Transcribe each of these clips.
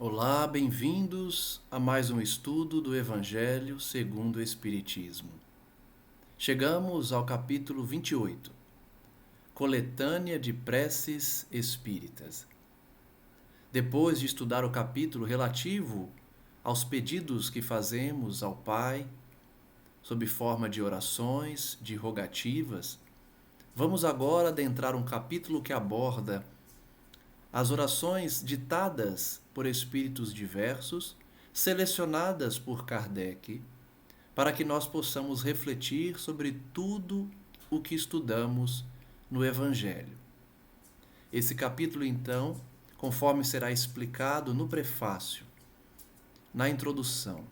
Olá, bem-vindos a mais um estudo do Evangelho segundo o Espiritismo. Chegamos ao capítulo 28, Coletânea de Preces Espíritas. Depois de estudar o capítulo relativo aos pedidos que fazemos ao Pai, sob forma de orações, de rogativas, vamos agora adentrar um capítulo que aborda as orações ditadas por espíritos diversos, selecionadas por Kardec, para que nós possamos refletir sobre tudo o que estudamos no Evangelho. Esse capítulo, então, conforme será explicado no prefácio, na introdução,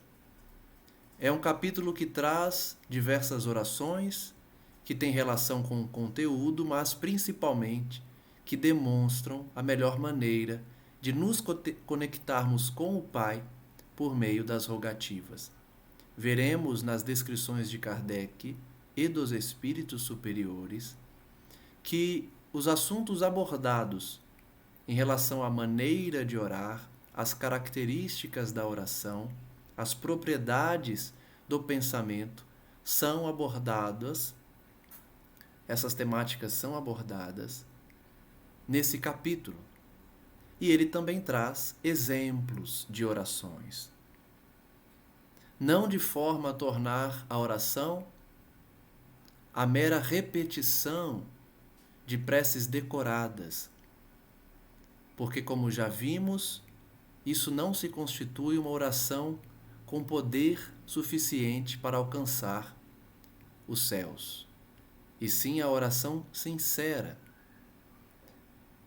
é um capítulo que traz diversas orações que têm relação com o conteúdo, mas principalmente que demonstram a melhor maneira de nos conectarmos com o Pai por meio das rogativas. Veremos nas descrições de Kardec e dos espíritos superiores que os assuntos abordados em relação à maneira de orar, as características da oração, as propriedades do pensamento são abordadas, essas temáticas são abordadas nesse capítulo. E ele também traz exemplos de orações. Não de forma a tornar a oração a mera repetição de preces decoradas, porque, como já vimos, isso não se constitui uma oração com poder suficiente para alcançar os céus, e sim a oração sincera.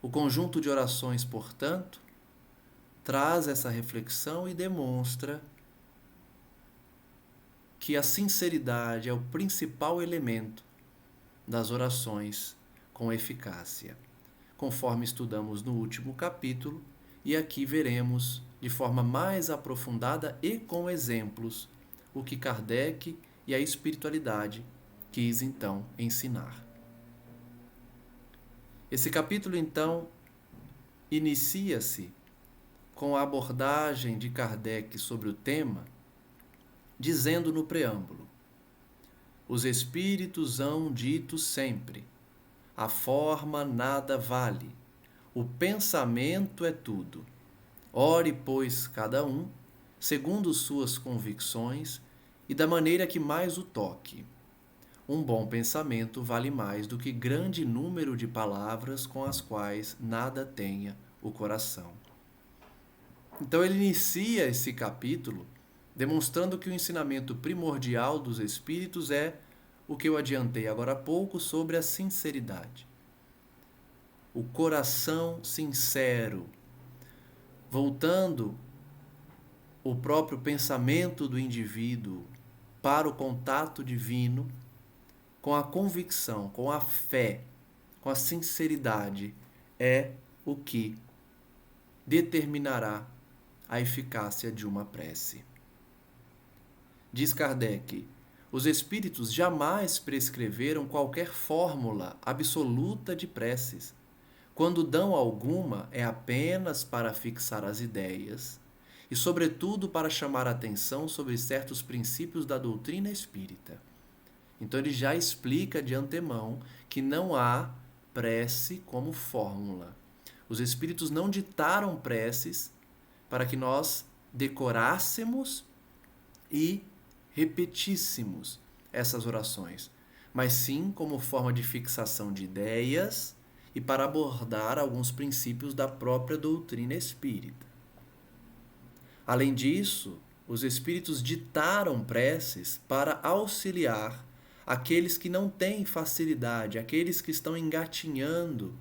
O conjunto de orações, portanto, traz essa reflexão e demonstra que a sinceridade é o principal elemento das orações com eficácia, conforme estudamos no último capítulo, e aqui veremos de forma mais aprofundada e com exemplos o que Kardec e a espiritualidade quis então ensinar. Esse capítulo, então, inicia-se com a abordagem de Kardec sobre o tema, dizendo no preâmbulo: os espíritos hão dito sempre, a forma nada vale, o pensamento é tudo. Ore, pois, cada um, segundo suas convicções e da maneira que mais o toque. Um bom pensamento vale mais do que grande número de palavras com as quais nada tenha o coração. Então ele inicia esse capítulo demonstrando que o ensinamento primordial dos espíritos é o que eu adiantei agora há pouco sobre a sinceridade. O coração sincero, voltando o próprio pensamento do indivíduo para o contato divino, com a convicção, com a fé, com a sinceridade, é o que determinará a eficácia de uma prece. Diz Kardec: os espíritos jamais prescreveram qualquer fórmula absoluta de preces. Quando dão alguma, é apenas para fixar as ideias e, sobretudo, para chamar a atenção sobre certos princípios da doutrina espírita. Então ele já explica de antemão que não há prece como fórmula. Os espíritos não ditaram preces para que nós decorássemos e repetíssemos essas orações, mas sim como forma de fixação de ideias e para abordar alguns princípios da própria doutrina espírita. Além disso, os espíritos ditaram preces para auxiliar aqueles que não têm facilidade, aqueles que estão engatinhando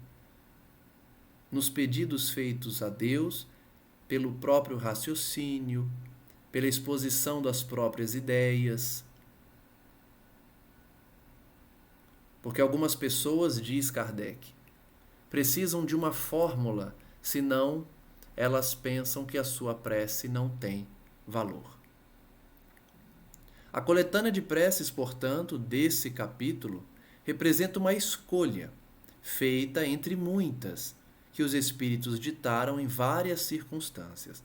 nos pedidos feitos a Deus pelo próprio raciocínio, pela exposição das próprias ideias. Porque algumas pessoas, diz Kardec, precisam de uma fórmula, senão elas pensam que a sua prece não tem valor. A coletânea de preces, portanto, desse capítulo, representa uma escolha, feita entre muitas, que os espíritos ditaram em várias circunstâncias.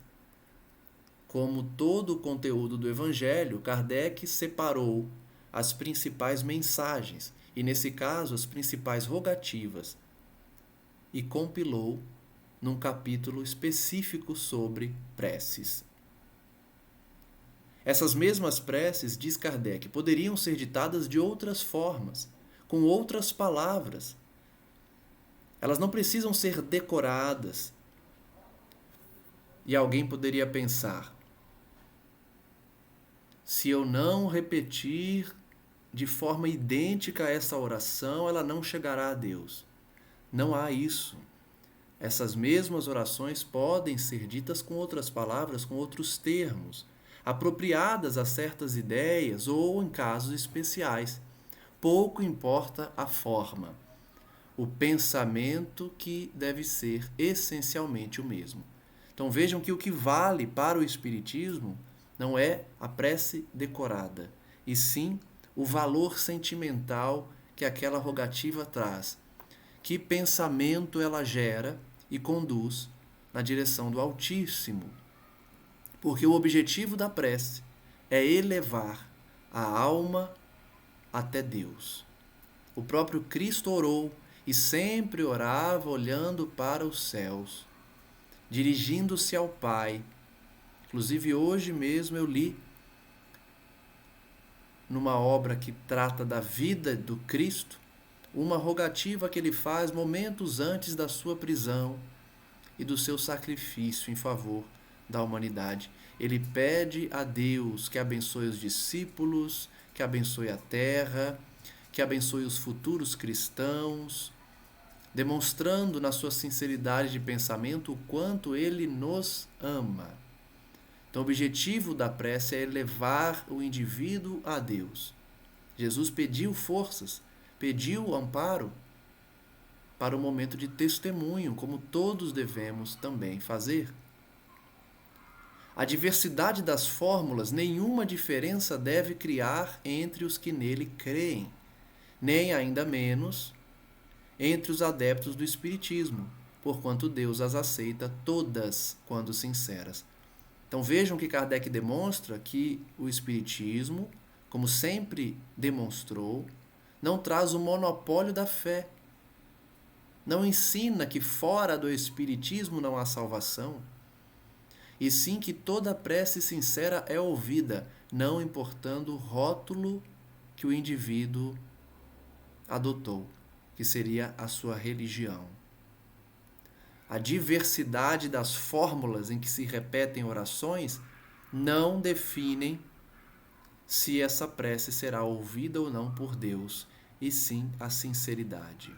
como todo o conteúdo do Evangelho, Kardec separou as principais mensagens, e nesse caso as principais rogativas, e compilou num capítulo específico sobre preces. Essas mesmas preces, diz Kardec, poderiam ser ditadas de outras formas, com outras palavras. Elas não precisam ser decoradas. E alguém poderia pensar: se eu não repetir de forma idêntica essa oração, ela não chegará a Deus. Não há isso. Essas mesmas orações podem ser ditas com outras palavras, com outros termos, apropriadas a certas ideias ou em casos especiais. Pouco importa a forma. O pensamento que deve ser essencialmente o mesmo. Então vejam que o que vale para o Espiritismo não é a prece decorada, e sim o valor sentimental que aquela rogativa traz. Que pensamento ela gera e conduz na direção do Altíssimo. Porque o objetivo da prece é elevar a alma até Deus. O próprio Cristo orou e sempre orava olhando para os céus, dirigindo-se ao Pai. Inclusive hoje mesmo eu li numa obra que trata da vida do Cristo, uma rogativa que ele faz momentos antes da sua prisão e do seu sacrifício em favor da humanidade. Ele pede a Deus que abençoe os discípulos, que abençoe a terra, que abençoe os futuros cristãos, demonstrando na sua sinceridade de pensamento o quanto ele nos ama. Então, o objetivo da prece é elevar o indivíduo a Deus. Jesus pediu forças, pediu amparo para o momento de testemunho, como todos devemos também fazer. A diversidade das fórmulas nenhuma diferença deve criar entre os que nele creem, nem ainda menos entre os adeptos do Espiritismo, porquanto Deus as aceita todas quando sinceras. Então vejam que Kardec demonstra que o Espiritismo, como sempre demonstrou, não traz o monopólio da fé. Não ensina que fora do Espiritismo não há salvação, e sim que toda prece sincera é ouvida, não importando o rótulo que o indivíduo adotou, que seria a sua religião. A diversidade das fórmulas em que se repetem orações não definem se essa prece será ouvida ou não por Deus, e sim a sinceridade.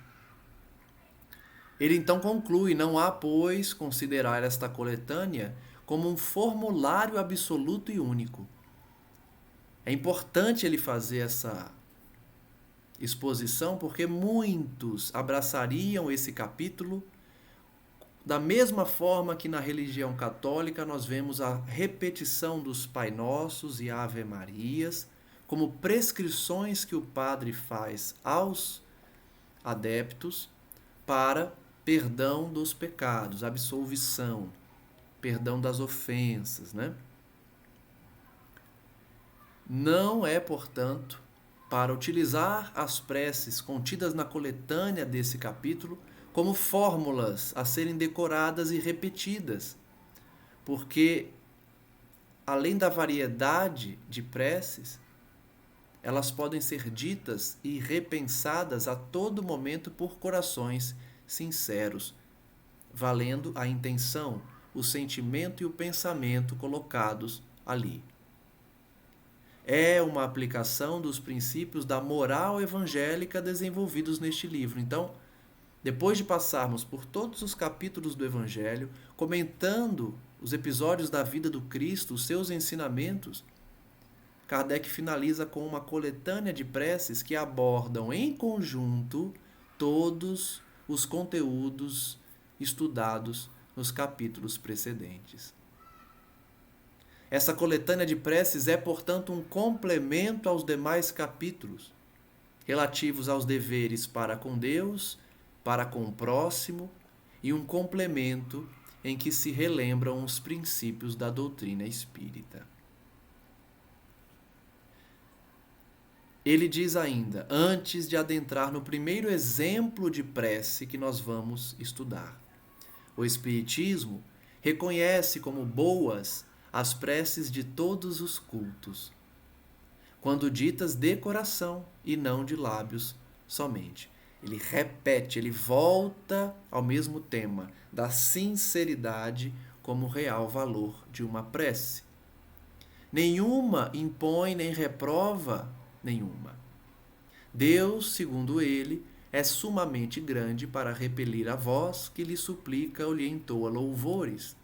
Ele então conclui: não há, pois, considerar esta coletânea como um formulário absoluto e único. É importante ele fazer essa exposição porque muitos abraçariam esse capítulo da mesma forma que na religião católica nós vemos a repetição dos Pai Nossos e Ave Marias como prescrições que o padre faz aos adeptos para perdão dos pecados, absolvição, perdão das ofensas, né? Não é, portanto, para utilizar as preces contidas na coletânea desse capítulo como fórmulas a serem decoradas e repetidas, porque além da variedade de preces, elas podem ser ditas e repensadas a todo momento por corações sinceros, valendo a intenção, o sentimento e o pensamento colocados ali. É uma aplicação dos princípios da moral evangélica desenvolvidos neste livro. Então, depois de passarmos por todos os capítulos do Evangelho, comentando os episódios da vida do Cristo, os seus ensinamentos, Kardec finaliza com uma coletânea de preces que abordam em conjunto todos os conteúdos estudados nos capítulos precedentes. Essa coletânea de preces é, portanto, um complemento aos demais capítulos, relativos aos deveres para com Deus, para com o próximo, e um complemento em que se relembram os princípios da doutrina espírita. Ele diz ainda, antes de adentrar no primeiro exemplo de prece que nós vamos estudar: o Espiritismo reconhece como boas as preces de todos os cultos, quando ditas de coração e não de lábios somente. Ele repete, ele volta ao mesmo tema da sinceridade como real valor de uma prece. Nenhuma impõe nem reprova nenhuma. Deus, segundo ele, é sumamente grande para repelir a voz que lhe suplica ou lhe entoa louvores,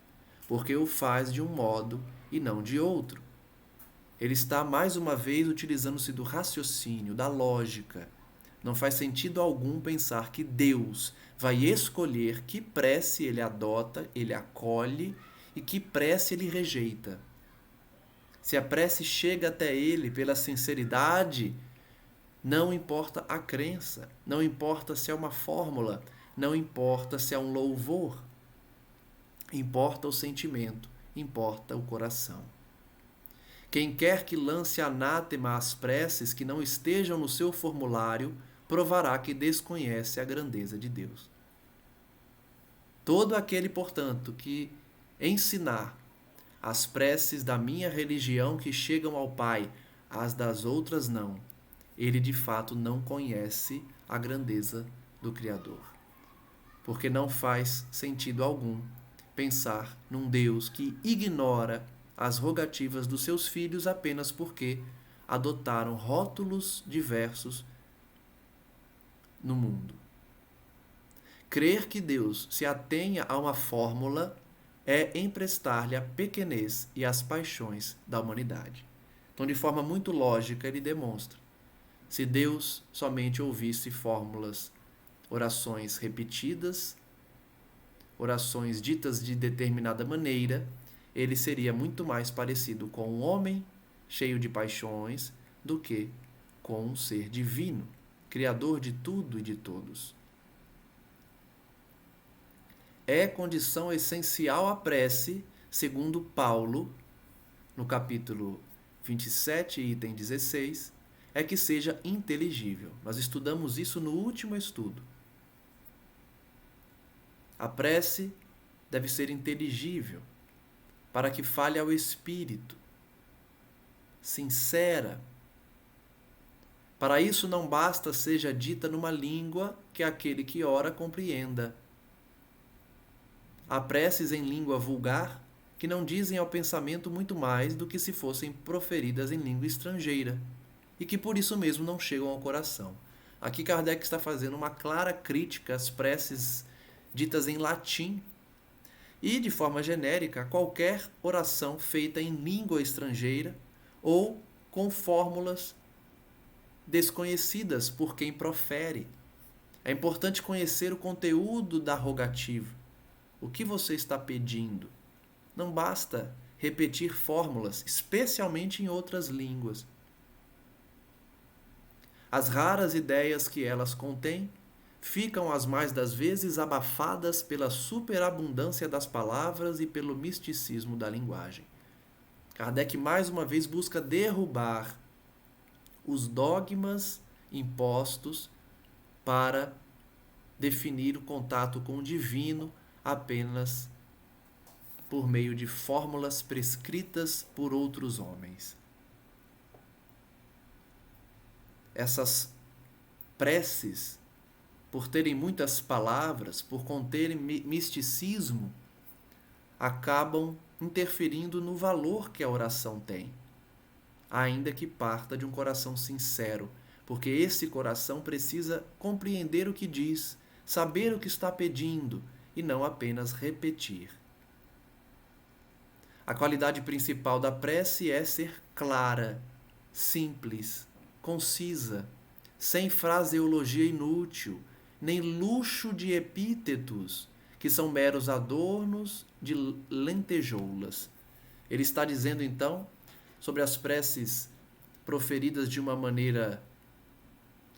porque o faz de um modo e não de outro. Ele está mais uma vez utilizando-se do raciocínio, da lógica. Não faz sentido algum pensar que Deus vai escolher que prece ele adota, ele acolhe e que prece ele rejeita. Se a prece chega até ele pela sinceridade, não importa a crença, não importa se é uma fórmula, não importa se é um louvor. Importa o sentimento, importa o coração. Quem quer que lance anátema às preces que não estejam no seu formulário, provará que desconhece a grandeza de Deus. Todo aquele, portanto, que ensinar as preces da minha religião que chegam ao Pai, as das outras não, ele de fato não conhece a grandeza do Criador. Porque não faz sentido algum pensar num Deus que ignora as rogativas dos seus filhos apenas porque adotaram rótulos diversos no mundo. Crer que Deus se atenha a uma fórmula é emprestar-lhe a pequenez e as paixões da humanidade. Então, de forma muito lógica, ele demonstra: se Deus somente ouvisse fórmulas, orações repetidas, orações ditas de determinada maneira, ele seria muito mais parecido com um homem cheio de paixões do que com um ser divino, criador de tudo e de todos. É condição essencial a prece, segundo Paulo, no capítulo 27, item 16, é que seja inteligível. Nós estudamos isso no último estudo. A prece deve ser inteligível, para que fale ao espírito, sincera. Para isso não basta seja dita numa língua que aquele que ora compreenda. Há preces em língua vulgar que não dizem ao pensamento muito mais do que se fossem proferidas em língua estrangeira, e que por isso mesmo não chegam ao coração. Aqui Kardec está fazendo uma clara crítica às preces ditas em latim e, de forma genérica, a qualquer oração feita em língua estrangeira ou com fórmulas desconhecidas por quem profere. É importante conhecer o conteúdo da rogativa. O que você está pedindo? Não basta repetir fórmulas, especialmente em outras línguas. As raras ideias que elas contêm ficam as mais das vezes abafadas pela superabundância das palavras e pelo misticismo da linguagem. Kardec mais uma vez busca derrubar os dogmas impostos para definir o contato com o divino apenas por meio de fórmulas prescritas por outros homens. Essas preces, por terem muitas palavras, por conterem misticismo, acabam interferindo no valor que a oração tem, ainda que parta de um coração sincero, porque esse coração precisa compreender o que diz, saber o que está pedindo e não apenas repetir. A qualidade principal da prece é ser clara, simples, concisa, sem fraseologia inútil, nem luxo de epítetos, que são meros adornos de lentejoulas. Ele está dizendo, então, sobre as preces proferidas de uma maneira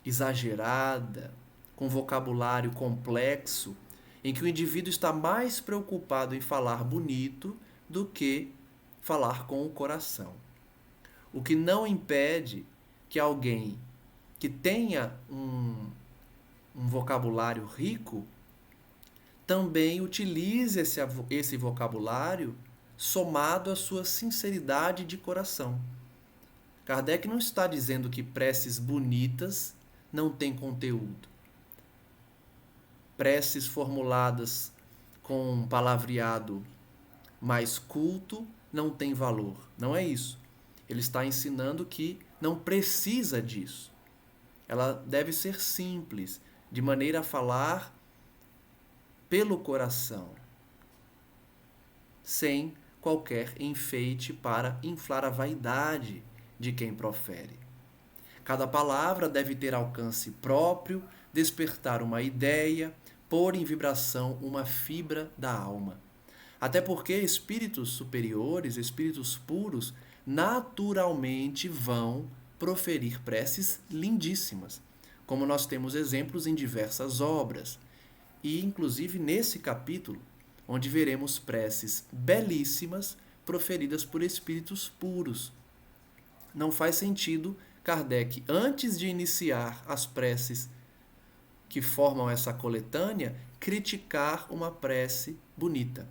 exagerada, com vocabulário complexo, em que o indivíduo está mais preocupado em falar bonito do que falar com o coração. O que não impede que alguém que tenha um vocabulário rico também utilize esse vocabulário somado à sua sinceridade de coração. Kardec não está dizendo que preces bonitas não têm conteúdo. Preces formuladas com um palavreado mais culto não têm valor. Não é isso. Ele está ensinando que não precisa disso. Ela deve ser simples, de maneira a falar pelo coração, sem qualquer enfeite para inflar a vaidade de quem profere. Cada palavra deve ter alcance próprio, despertar uma ideia, pôr em vibração uma fibra da alma. Até porque espíritos superiores, espíritos puros, naturalmente vão proferir preces lindíssimas, como nós temos exemplos em diversas obras. E, inclusive, nesse capítulo, onde veremos preces belíssimas proferidas por espíritos puros. Não faz sentido Kardec, antes de iniciar as preces que formam essa coletânea, criticar uma prece bonita.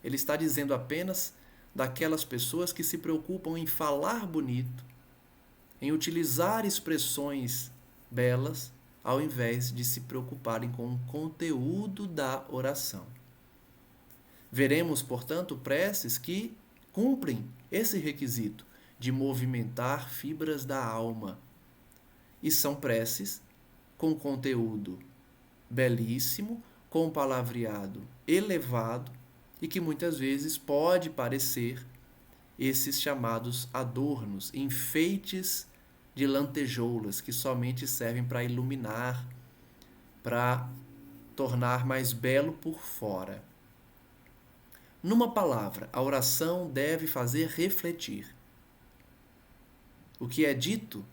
Ele está dizendo apenas daquelas pessoas que se preocupam em falar bonito, em utilizar expressões belas, ao invés de se preocuparem com o conteúdo da oração. Veremos, portanto, preces que cumprem esse requisito de movimentar fibras da alma. E são preces com conteúdo belíssimo, com palavreado elevado e que muitas vezes pode parecer esses chamados adornos, enfeites de lantejoulas que somente servem para iluminar, para tornar mais belo por fora. Numa palavra, a oração deve fazer refletir. O que é dito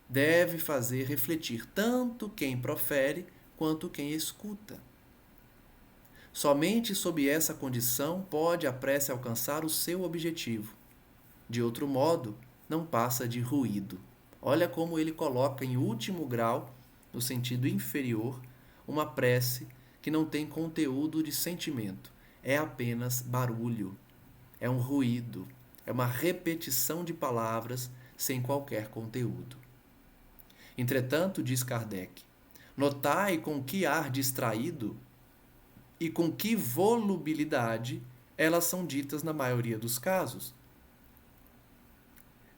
deve fazer refletir tanto quem profere quanto quem escuta. Somente sob essa condição pode a prece alcançar o seu objetivo. De outro modo, não passa de ruído. Olha como ele coloca em último grau, no sentido inferior, uma prece que não tem conteúdo de sentimento. É apenas barulho, é um ruído, é uma repetição de palavras sem qualquer conteúdo. Entretanto, diz Kardec, notai com que ar distraído e com que volubilidade elas são ditas na maioria dos casos.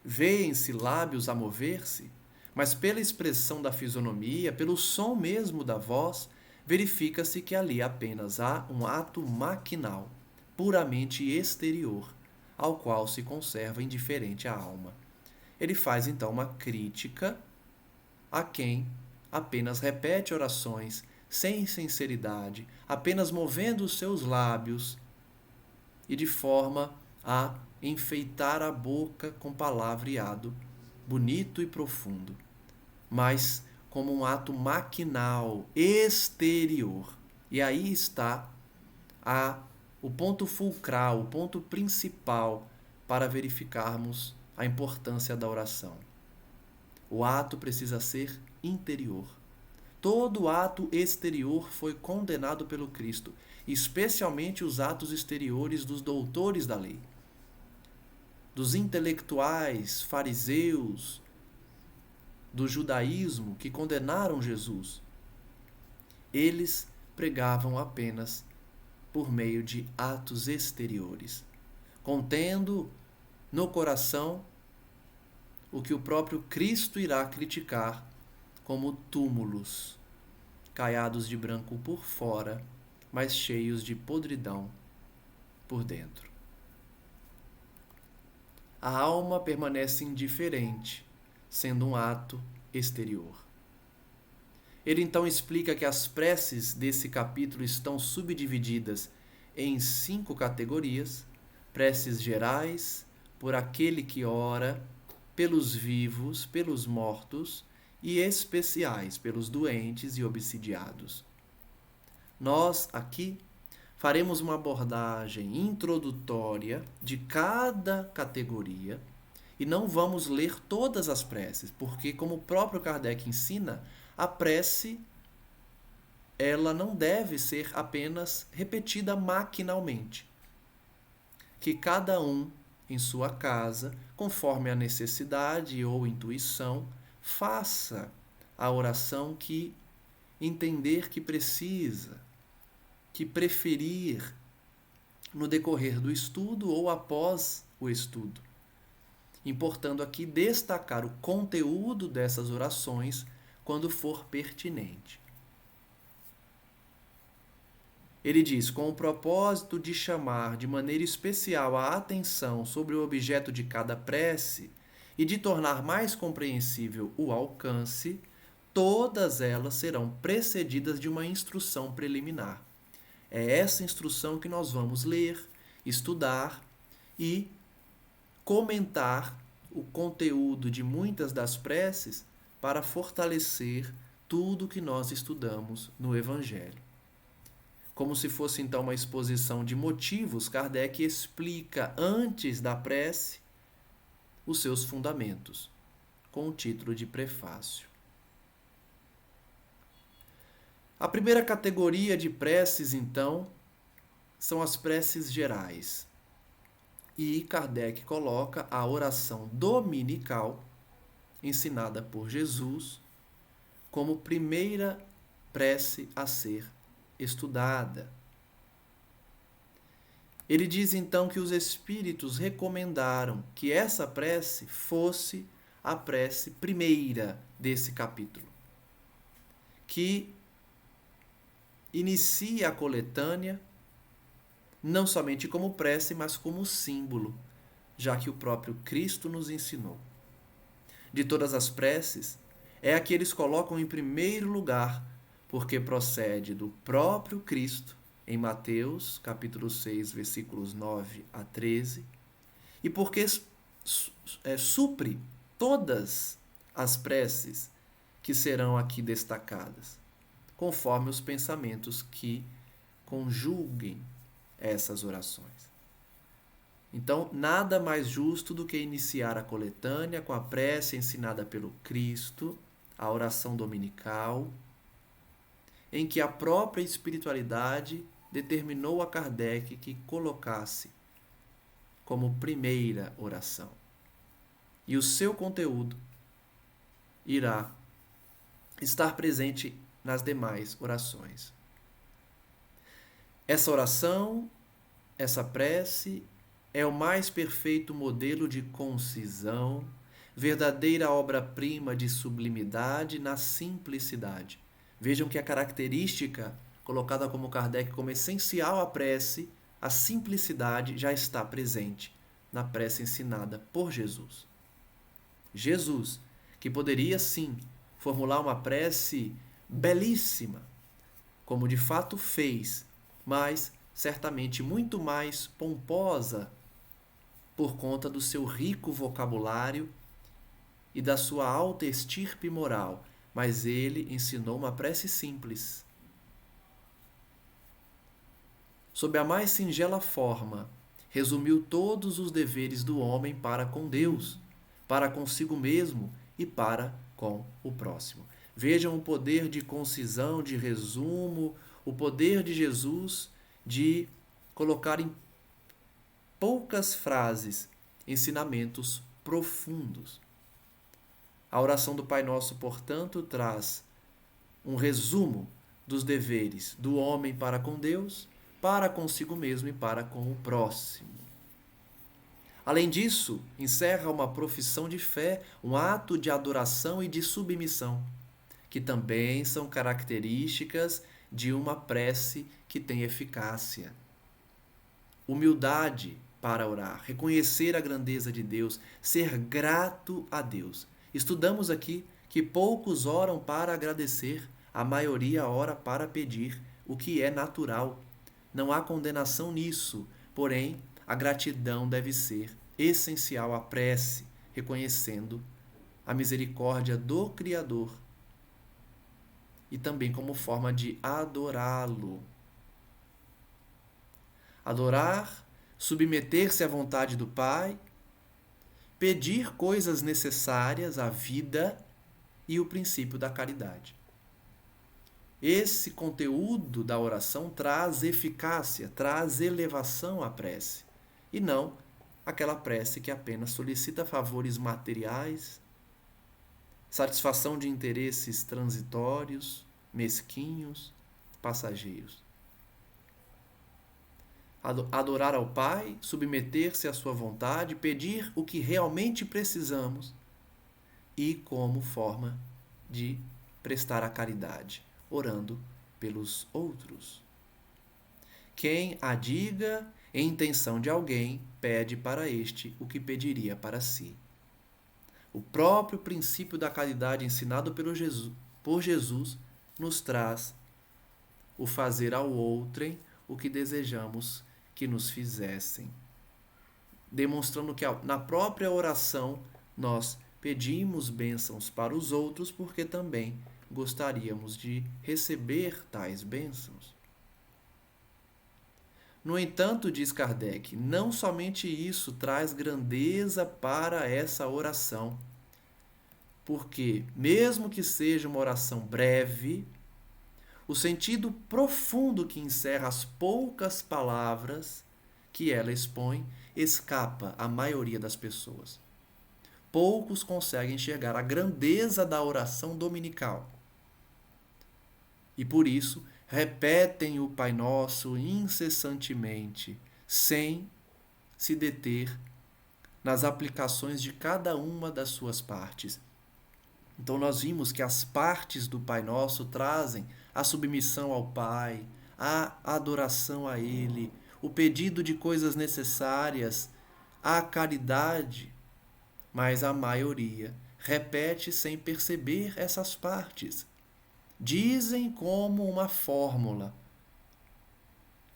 Vêem-se lábios a mover-se, mas pela expressão da fisionomia, pelo som mesmo da voz, verifica-se que ali apenas há um ato maquinal, puramente exterior, ao qual se conserva indiferente a alma. Ele faz então uma crítica a quem apenas repete orações sem sinceridade, apenas movendo os seus lábios e de forma a enfeitar a boca com palavreado bonito e profundo, mas como um ato maquinal, exterior. E aí está o ponto fulcral, o ponto principal para verificarmos a importância da oração. O ato precisa ser interior. Todo ato exterior foi condenado pelo Cristo, especialmente os atos exteriores dos doutores da lei, dos intelectuais, fariseus, do judaísmo que condenaram Jesus. Eles pregavam apenas por meio de atos exteriores, contendo no coração o que o próprio Cristo irá criticar como túmulos, caiados de branco por fora, mas cheios de podridão por dentro. A alma permanece indiferente, sendo um ato exterior. Ele então explica que as preces desse capítulo estão subdivididas em 5 categorias: preces gerais, por aquele que ora, pelos vivos, pelos mortos, e especiais, pelos doentes e obsidiados. Nós aqui faremos uma abordagem introdutória de cada categoria e não vamos ler todas as preces, porque, como o próprio Kardec ensina, a prece ela não deve ser apenas repetida maquinalmente. Que cada um, em sua casa, conforme a necessidade ou intuição, faça a oração que entender que precisa, que preferir no decorrer do estudo ou após o estudo. Importando aqui destacar o conteúdo dessas orações quando for pertinente. Ele diz, com o propósito de chamar de maneira especial a atenção sobre o objeto de cada prece e de tornar mais compreensível o alcance, todas elas serão precedidas de uma instrução preliminar. É essa instrução que nós vamos ler, estudar e comentar o conteúdo de muitas das preces para fortalecer tudo que nós estudamos no Evangelho. Como se fosse então uma exposição de motivos, Kardec explica antes da prece os seus fundamentos, com o título de prefácio. A primeira categoria de preces, então, são as preces gerais. E Kardec coloca a oração dominical, ensinada por Jesus, como primeira prece a ser estudada. Ele diz então que os espíritos recomendaram que essa prece fosse a prece primeira desse capítulo, que inicia a coletânea não somente como prece, mas como símbolo, já que o próprio Cristo nos ensinou. De todas as preces, é a que eles colocam em primeiro lugar, porque procede do próprio Cristo, em Mateus, capítulo 6, versículos 9 a 13, e porque supre todas as preces que serão aqui destacadas, conforme os pensamentos que conjuguem essas orações. Então, nada mais justo do que iniciar a coletânea com a prece ensinada pelo Cristo, a oração dominical, em que a própria espiritualidade determinou a Kardec que colocasse como primeira oração. E o seu conteúdo irá estar presente nas demais orações. Essa oração, essa prece, é o mais perfeito modelo de concisão, verdadeira obra-prima de sublimidade na simplicidade. Vejam que a característica colocada como Kardec como essencial à prece, a simplicidade, já está presente na prece ensinada por Jesus. Jesus, que poderia sim formular uma prece belíssima, como de fato fez, mas certamente muito mais pomposa por conta do seu rico vocabulário e da sua alta estirpe moral, mas ele ensinou uma prece simples. Sob a mais singela forma, resumiu todos os deveres do homem para com Deus, para consigo mesmo e para com o próximo. Vejam o poder de concisão, de resumo, o poder de Jesus de colocar em poucas frases ensinamentos profundos. A oração do Pai Nosso, portanto, traz um resumo dos deveres do homem para com Deus, para consigo mesmo e para com o próximo. Além disso, encerra uma profissão de fé, um ato de adoração e de submissão, que também são características de uma prece que tem eficácia. Humildade para orar, reconhecer a grandeza de Deus, ser grato a Deus. Estudamos aqui que poucos oram para agradecer, a maioria ora para pedir, o que é natural. Não há condenação nisso, porém, a gratidão deve ser essencial à prece, reconhecendo a misericórdia do Criador. e também como forma de adorá-lo. Adorar, submeter-se à vontade do Pai, pedir coisas necessárias à vida e o princípio da caridade. Esse conteúdo da oração traz eficácia, traz elevação à prece, e não aquela prece que apenas solicita favores materiais, satisfação de interesses transitórios, mesquinhos, passageiros. Adorar ao Pai, submeter-se à sua vontade, pedir o que realmente precisamos e como forma de prestar a caridade, orando pelos outros. Quem adiga em intenção de alguém, pede para este o que pediria para si. O próprio princípio da caridade ensinado por Jesus nos traz o fazer ao outrem o que desejamos que nos fizessem, demonstrando que na própria oração nós pedimos bênçãos para os outros porque também gostaríamos de receber tais bênçãos. No entanto, diz Kardec, não somente isso traz grandeza para essa oração, porque, mesmo que seja uma oração breve, o sentido profundo que encerra as poucas palavras que ela expõe escapa à maioria das pessoas. Poucos conseguem enxergar a grandeza da oração dominical. E por isso, repetem o Pai Nosso incessantemente, sem se deter nas aplicações de cada uma das suas partes. Então nós vimos que as partes do Pai Nosso trazem a submissão ao Pai, a adoração a Ele, o pedido de coisas necessárias, a caridade, mas a maioria repete sem perceber essas partes. Dizem como uma fórmula,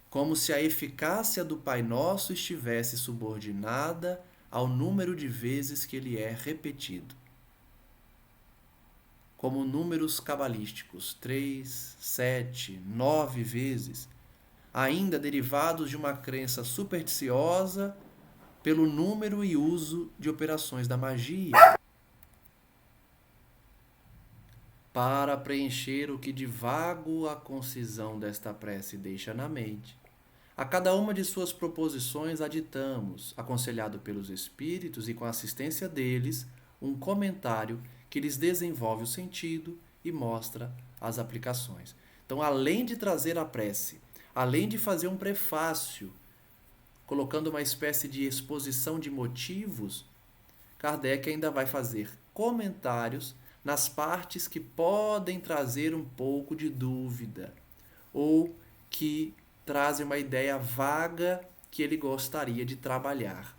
como se a eficácia do Pai Nosso estivesse subordinada ao número de vezes que ele é repetido. Como números cabalísticos, 3, 7, 9 vezes, ainda derivados de uma crença supersticiosa pelo número e uso de operações da magia, para preencher o que de vago a concisão desta prece deixa na mente. A cada uma de suas proposições aditamos, aconselhado pelos espíritos e com a assistência deles, um comentário que lhes desenvolve o sentido e mostra as aplicações. Então, além de trazer a prece, além de fazer um prefácio, colocando uma espécie de exposição de motivos, Kardec ainda vai fazer comentários nas partes que podem trazer um pouco de dúvida ou que trazem uma ideia vaga que ele gostaria de trabalhar.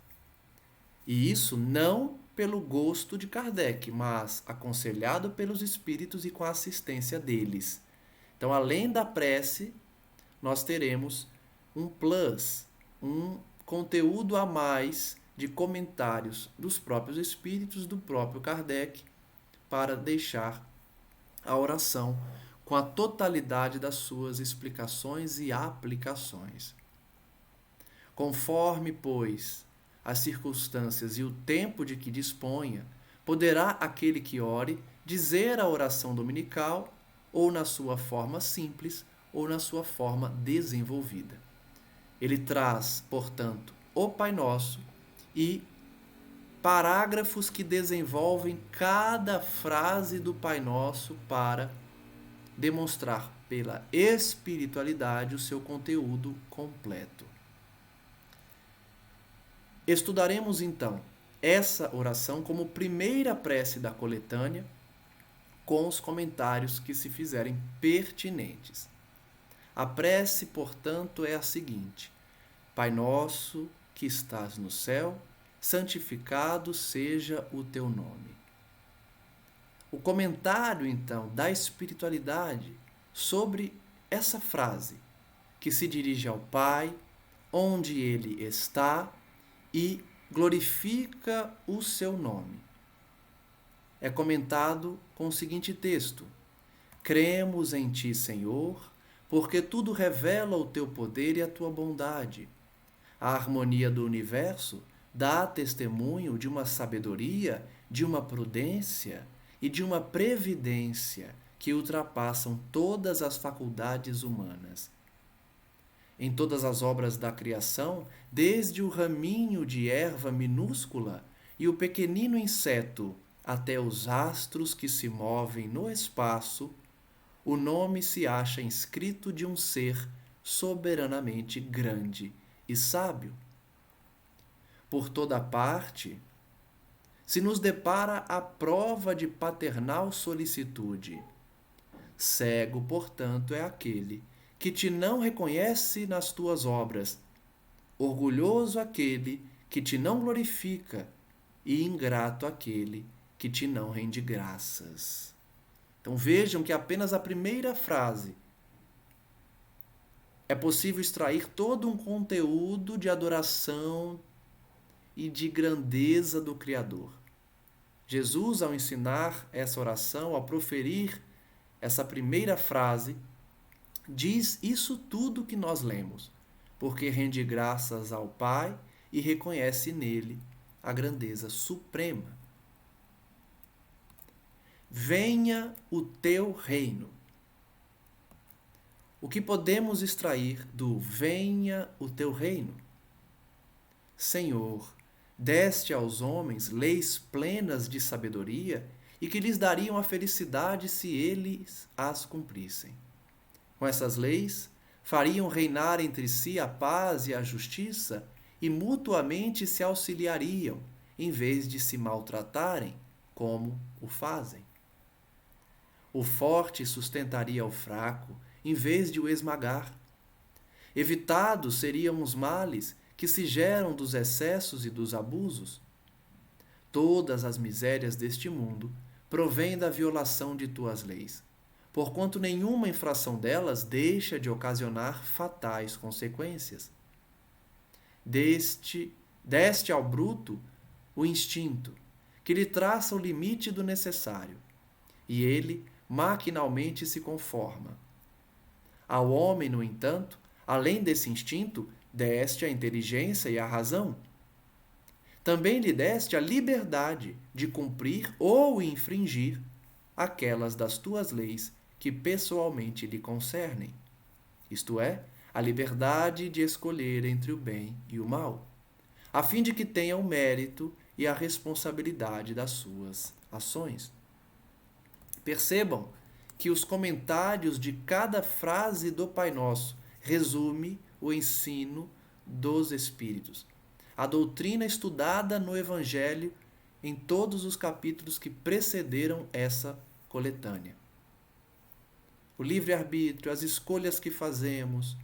E isso não pelo gosto de Kardec, mas aconselhado pelos espíritos e com a assistência deles. Então, além da prece, nós teremos um plus, um conteúdo a mais de comentários dos próprios espíritos, do próprio Kardec, para deixar a oração com a totalidade das suas explicações e aplicações. Conforme, pois, as circunstâncias e o tempo de que disponha, poderá aquele que ore dizer a oração dominical ou na sua forma simples ou na sua forma desenvolvida. Ele traz, portanto, o Pai Nosso e parágrafos que desenvolvem cada frase do Pai Nosso para demonstrar pela espiritualidade o seu conteúdo completo. Estudaremos então essa oração como primeira prece da coletânea, com os comentários que se fizerem pertinentes. A prece, portanto, é a seguinte: Pai nosso que estás no céu, santificado seja o teu nome. O comentário, então, da espiritualidade sobre essa frase, que se dirige ao Pai, onde ele está, e glorifica o seu nome. É comentado com o seguinte texto: Cremos em ti, Senhor, porque tudo revela o teu poder e a tua bondade. A harmonia do universo dá testemunho de uma sabedoria, de uma prudência e de uma previdência que ultrapassam todas as faculdades humanas. Em todas as obras da criação, desde o raminho de erva minúscula e o pequenino inseto até os astros que se movem no espaço, o nome se acha inscrito de um ser soberanamente grande e sábio. Por toda parte, se nos depara a prova de paternal solicitude. Cego, portanto, é aquele que te não reconhece nas tuas obras, orgulhoso aquele que te não glorifica e ingrato aquele que te não rende graças. Então vejam que apenas a primeira frase é possível extrair todo um conteúdo de adoração e de grandeza do Criador. Jesus, ao ensinar essa oração, ao proferir essa primeira frase, diz isso tudo que nós lemos, porque rende graças ao Pai e reconhece nele a grandeza suprema. Venha o teu reino. O que podemos extrair do venha o teu reino? Senhor, deste aos homens leis plenas de sabedoria e que lhes dariam a felicidade se eles as cumprissem. Com essas leis, fariam reinar entre si a paz e a justiça e mutuamente se auxiliariam, em vez de se maltratarem, como o fazem. O forte sustentaria o fraco, em vez de o esmagar. Evitados seriam os males que se geram dos excessos e dos abusos. Todas as misérias deste mundo provêm da violação de tuas leis, porquanto nenhuma infração delas deixa de ocasionar fatais consequências. Deste ao bruto o instinto, que lhe traça o limite do necessário, e ele maquinalmente se conforma. Ao homem, no entanto, além desse instinto, deste a inteligência e a razão. Também lhe deste a liberdade de cumprir ou infringir aquelas das tuas leis que pessoalmente lhe concernem, isto é, a liberdade de escolher entre o bem e o mal, a fim de que tenha o mérito e a responsabilidade das suas ações. Percebam que os comentários de cada frase do Pai Nosso resume o ensino dos Espíritos, a doutrina estudada no Evangelho em todos os capítulos que precederam essa coletânea. O livre-arbítrio, as escolhas que fazemos,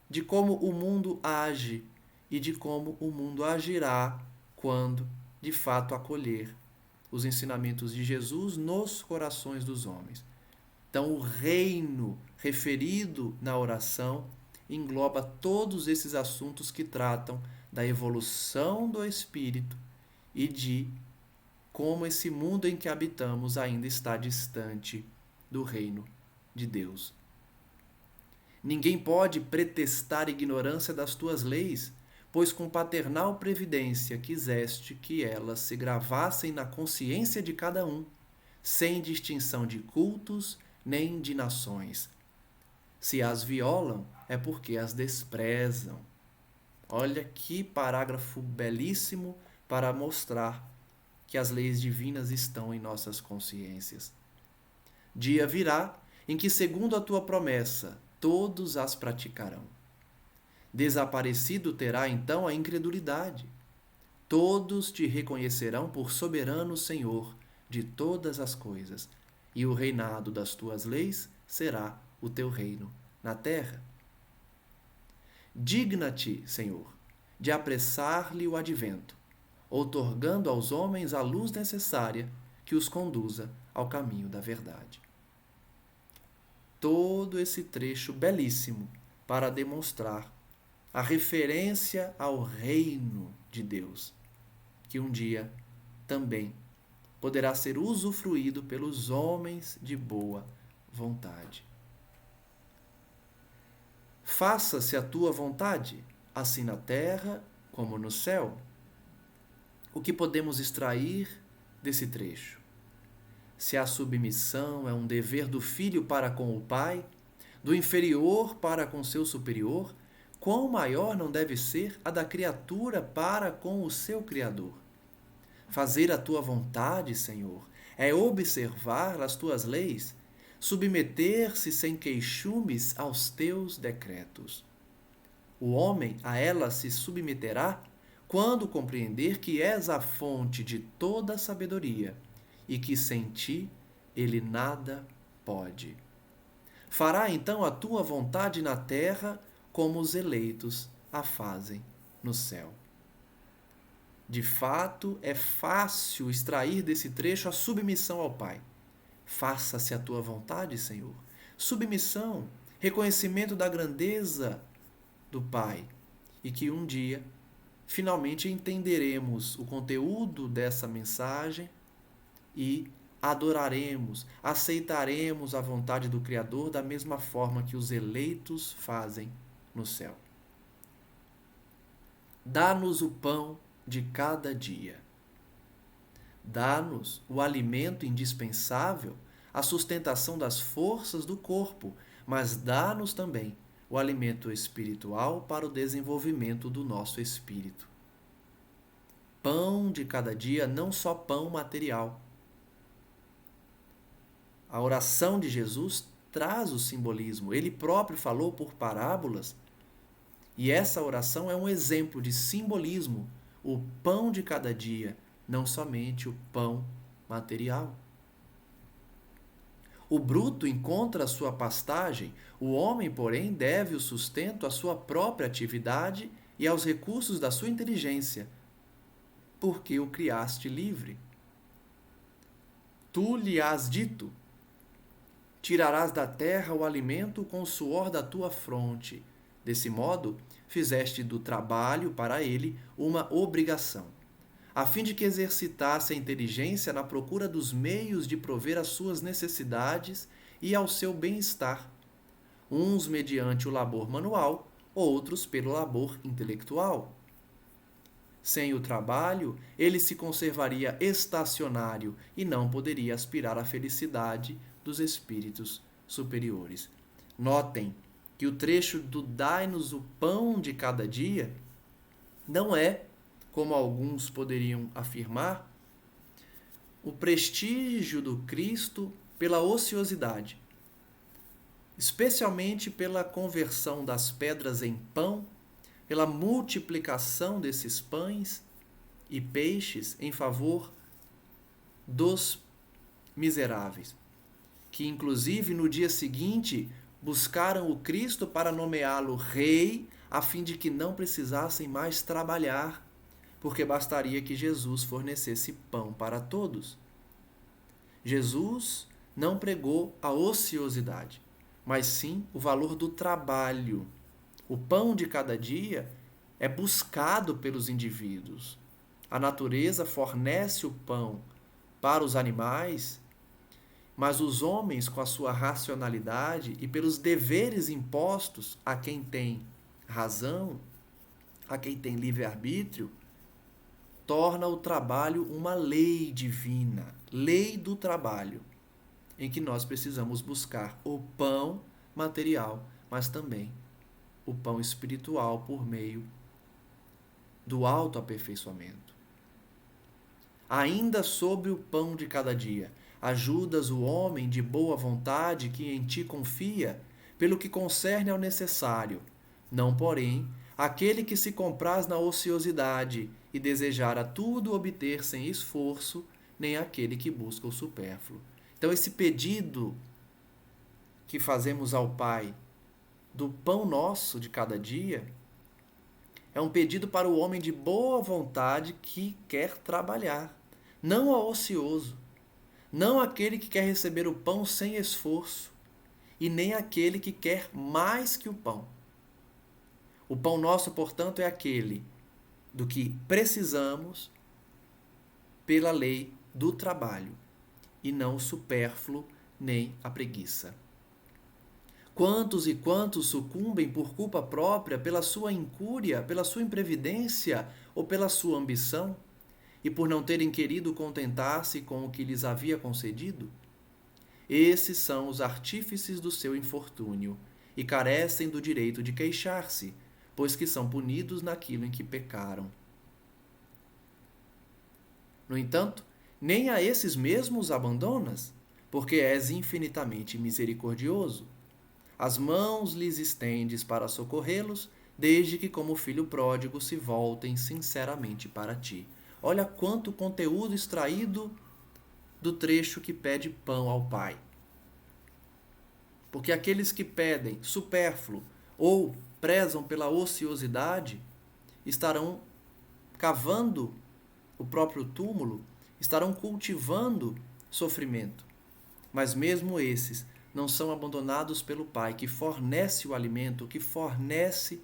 de como o mundo age e de como o mundo agirá quando, de fato, acolher os ensinamentos de Jesus nos corações dos homens. Então, o reino referido na oração engloba todos esses assuntos que tratam da evolução do espírito e de como esse mundo em que habitamos ainda está distante do reino de Deus. Ninguém pode pretextar ignorância das tuas leis, pois com paternal previdência quiseste que elas se gravassem na consciência de cada um, sem distinção de cultos nem de nações. Se as violam, é porque as desprezam. Olha que parágrafo belíssimo para mostrar que as leis divinas estão em nossas consciências. Dia virá em que, segundo a tua promessa, todos as praticarão. Desaparecido terá então a incredulidade. Todos te reconhecerão por soberano Senhor de todas as coisas, e o reinado das tuas leis será o teu reino na terra. Digna-te, Senhor, de apressar-lhe o advento, outorgando aos homens a luz necessária que os conduza ao caminho da verdade. Todo esse trecho belíssimo para demonstrar a referência ao reino de Deus, que um dia também poderá ser usufruído pelos homens de boa vontade. Faça-se a tua vontade, assim na terra como no céu. O que podemos extrair desse trecho? Se a submissão é um dever do filho para com o pai, do inferior para com seu superior, quão maior não deve ser a da criatura para com o seu Criador? Fazer a tua vontade, Senhor, é observar as tuas leis, submeter-se sem queixumes aos teus decretos. O homem a ela se submeterá quando compreender que és a fonte de toda a sabedoria e que sem ti ele nada pode. Fará então a tua vontade na terra como os eleitos a fazem no céu. De fato, é fácil extrair desse trecho a submissão ao Pai. Faça-se a tua vontade, Senhor. Submissão, reconhecimento da grandeza do Pai. E que um dia, finalmente, entenderemos o conteúdo dessa mensagem e adoraremos, aceitaremos a vontade do Criador da mesma forma que os eleitos fazem no céu. Dá-nos o pão de cada dia. Dá-nos o alimento indispensável, a sustentação das forças do corpo, mas dá-nos também o alimento espiritual para o desenvolvimento do nosso espírito. Pão de cada dia, não só pão material. A oração de Jesus traz o simbolismo. Ele próprio falou por parábolas, e essa oração é um exemplo de simbolismo. O pão de cada dia, não somente o pão material. O bruto encontra a sua pastagem, o homem, porém, deve o sustento à sua própria atividade e aos recursos da sua inteligência, porque o criaste livre. Tu lhe has dito: tirarás da terra o alimento com o suor da tua fronte. Desse modo, fizeste do trabalho para ele uma obrigação, a fim de que exercitasse a inteligência na procura dos meios de prover às suas necessidades e ao seu bem-estar, uns mediante o labor manual, outros pelo labor intelectual. Sem o trabalho, ele se conservaria estacionário e não poderia aspirar à felicidade dos espíritos superiores. Notem que o trecho do dai-nos o pão de cada dia não é, como alguns poderiam afirmar, o prestígio do Cristo pela ociosidade, especialmente pela conversão das pedras em pão, pela multiplicação desses pães e peixes em favor dos miseráveis, que inclusive no dia seguinte buscaram o Cristo para nomeá-lo rei, a fim de que não precisassem mais trabalhar, porque bastaria que Jesus fornecesse pão para todos. Jesus não pregou a ociosidade, mas sim o valor do trabalho. O pão de cada dia é buscado pelos indivíduos. A natureza fornece o pão para os animais, mas os homens, com a sua racionalidade e pelos deveres impostos a quem tem razão, a quem tem livre-arbítrio, torna o trabalho uma lei divina, lei do trabalho, em que nós precisamos buscar o pão material, mas também o pão espiritual por meio do autoaperfeiçoamento. Ainda sobre o pão de cada dia, ajudas o homem de boa vontade que em ti confia, pelo que concerne ao necessário, não, porém, aquele que se compraz na ociosidade e desejar a tudo obter sem esforço, nem aquele que busca o supérfluo. Então, esse pedido que fazemos ao Pai do pão nosso de cada dia é um pedido para o homem de boa vontade que quer trabalhar, não ao ocioso, não aquele que quer receber o pão sem esforço, e nem aquele que quer mais que o pão. O pão nosso, portanto, é aquele do que precisamos pela lei do trabalho, e não o supérfluo nem a preguiça. Quantos e quantos sucumbem por culpa própria, pela sua incúria, pela sua imprevidência ou pela sua ambição, e por não terem querido contentar-se com o que lhes havia concedido? Esses são os artífices do seu infortúnio, e carecem do direito de queixar-se, pois que são punidos naquilo em que pecaram. No entanto, nem a esses mesmos abandonas, porque és infinitamente misericordioso. As mãos lhes estendes para socorrê-los, desde que, como filho pródigo, se voltem sinceramente para ti. Olha quanto conteúdo extraído do trecho que pede pão ao Pai. Porque aqueles que pedem supérfluo ou prezam pela ociosidade estarão cavando o próprio túmulo, estarão cultivando sofrimento. Mas mesmo esses não são abandonados pelo Pai, que fornece o alimento, que fornece,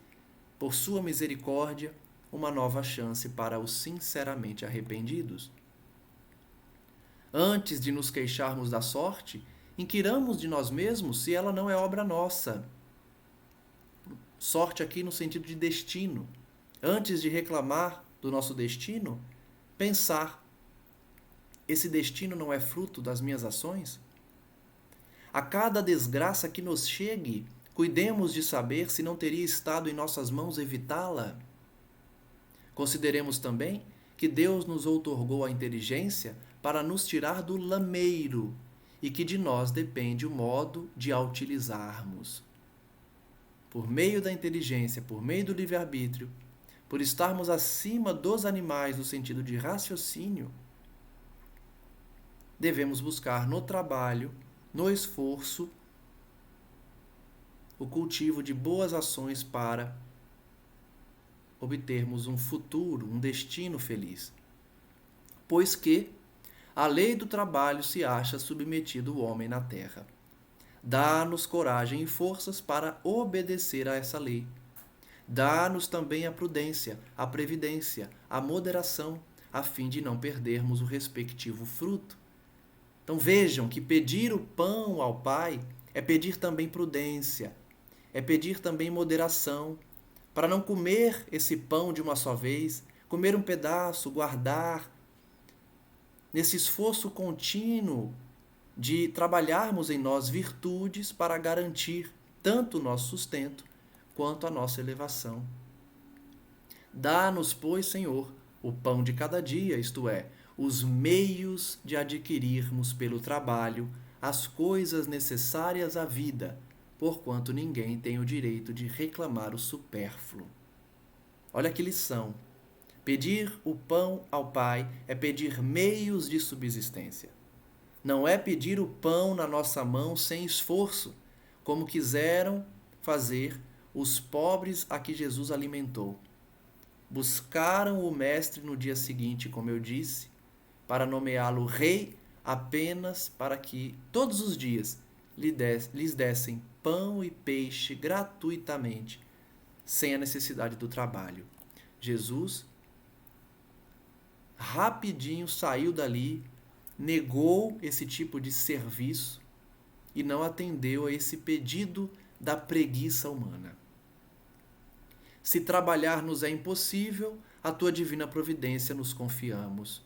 por sua misericórdia, uma nova chance para os sinceramente arrependidos. Antes de nos queixarmos da sorte, inquiramos de nós mesmos se ela não é obra nossa. Sorte aqui no sentido de destino. Antes de reclamar do nosso destino, pensar: esse destino não é fruto das minhas ações? A cada desgraça que nos chegue, cuidemos de saber se não teria estado em nossas mãos evitá-la. Consideremos também que Deus nos outorgou a inteligência para nos tirar do lameiro e que de nós depende o modo de a utilizarmos. Por meio da inteligência, por meio do livre-arbítrio, por estarmos acima dos animais no sentido de raciocínio, devemos buscar no trabalho, no esforço, o cultivo de boas ações para obtermos um futuro, um destino feliz. Pois que a lei do trabalho se acha submetido o homem na terra. Dá-nos coragem e forças para obedecer a essa lei. Dá-nos também a prudência, a previdência, a moderação, a fim de não perdermos o respectivo fruto. Então vejam que pedir o pão ao Pai é pedir também prudência, é pedir também moderação, para não comer esse pão de uma só vez, comer um pedaço, guardar, nesse esforço contínuo de trabalharmos em nós virtudes para garantir tanto o nosso sustento quanto a nossa elevação. Dá-nos, pois, Senhor, o pão de cada dia, isto é, os meios de adquirirmos pelo trabalho as coisas necessárias à vida, porquanto ninguém tem o direito de reclamar o supérfluo. Olha que lição! Pedir o pão ao Pai é pedir meios de subsistência. Não é pedir o pão na nossa mão sem esforço, como quiseram fazer os pobres a que Jesus alimentou. Buscaram o Mestre no dia seguinte, como eu disse, para nomeá-lo rei apenas para que todos os dias lhes dessem pão e peixe gratuitamente, sem a necessidade do trabalho. Jesus rapidinho saiu dali, negou esse tipo de serviço e não atendeu a esse pedido da preguiça humana. Se trabalhar nos é impossível, a tua divina providência nos confiamos.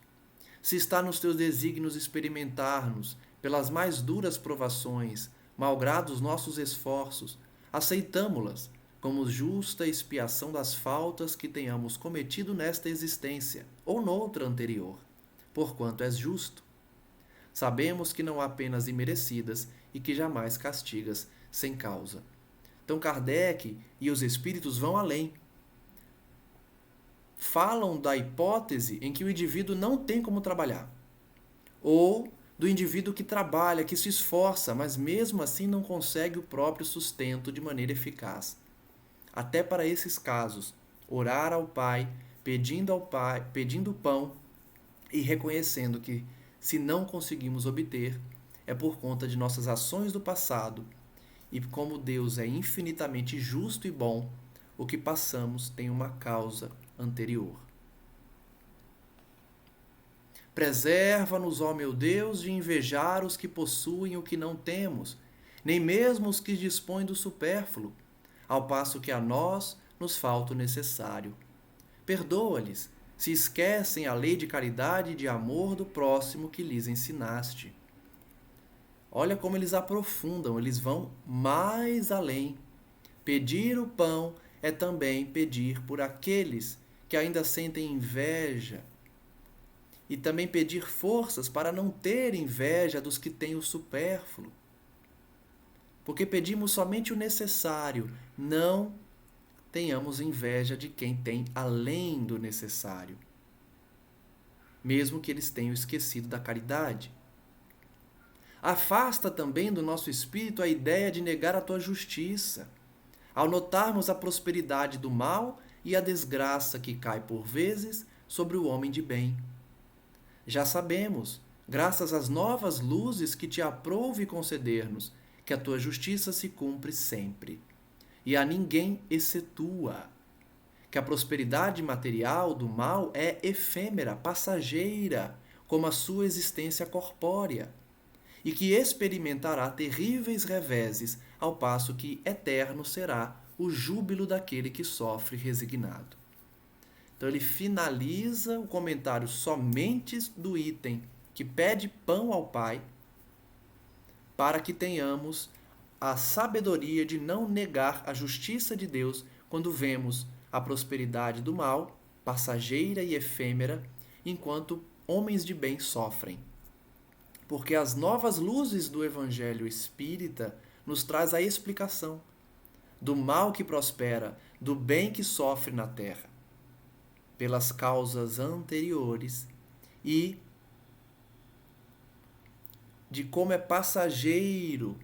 Se está nos teus desígnios experimentar-nos pelas mais duras provações, malgrado os nossos esforços, aceitamo-las como justa expiação das faltas que tenhamos cometido nesta existência ou noutra anterior, porquanto és justo. Sabemos que não há penas imerecidas e que jamais castigas sem causa. Então Kardec e os espíritos vão além. Falam da hipótese em que o indivíduo não tem como trabalhar, ou do indivíduo que trabalha, que se esforça, mas mesmo assim não consegue o próprio sustento de maneira eficaz. Até para esses casos, orar ao Pai, pedindo pão e reconhecendo que, se não conseguimos obter, é por conta de nossas ações do passado, e como Deus é infinitamente justo e bom, o que passamos tem uma causa anterior. Preserva-nos, ó meu Deus, de invejar os que possuem o que não temos, nem mesmo os que dispõem do supérfluo, ao passo que a nós nos falta o necessário. Perdoa-lhes, se esquecem a lei de caridade e de amor do próximo que lhes ensinaste. Olha como eles aprofundam, eles vão mais além. Pedir o pão é também pedir por aqueles que ainda sentem inveja e também pedir forças para não ter inveja dos que têm o supérfluo. Porque pedimos somente o necessário, não tenhamos inveja de quem tem além do necessário, mesmo que eles tenham esquecido da caridade. Afasta também do nosso espírito a ideia de negar a tua justiça, ao notarmos a prosperidade do mal e a desgraça que cai por vezes sobre o homem de bem. Já sabemos, graças às novas luzes que te aprouve conceder-nos, que a tua justiça se cumpre sempre, e a ninguém excetua, que a prosperidade material do mal é efêmera, passageira, como a sua existência corpórea, e que experimentará terríveis reveses, ao passo que eterno será o júbilo daquele que sofre resignado. Então ele finaliza o comentário somente do item que pede pão ao Pai, para que tenhamos a sabedoria de não negar a justiça de Deus quando vemos a prosperidade do mal, passageira e efêmera, enquanto homens de bem sofrem. Porque as novas luzes do Evangelho Espírita nos traz a explicação do mal que prospera, do bem que sofre na terra, pelas causas anteriores, e de como é passageiro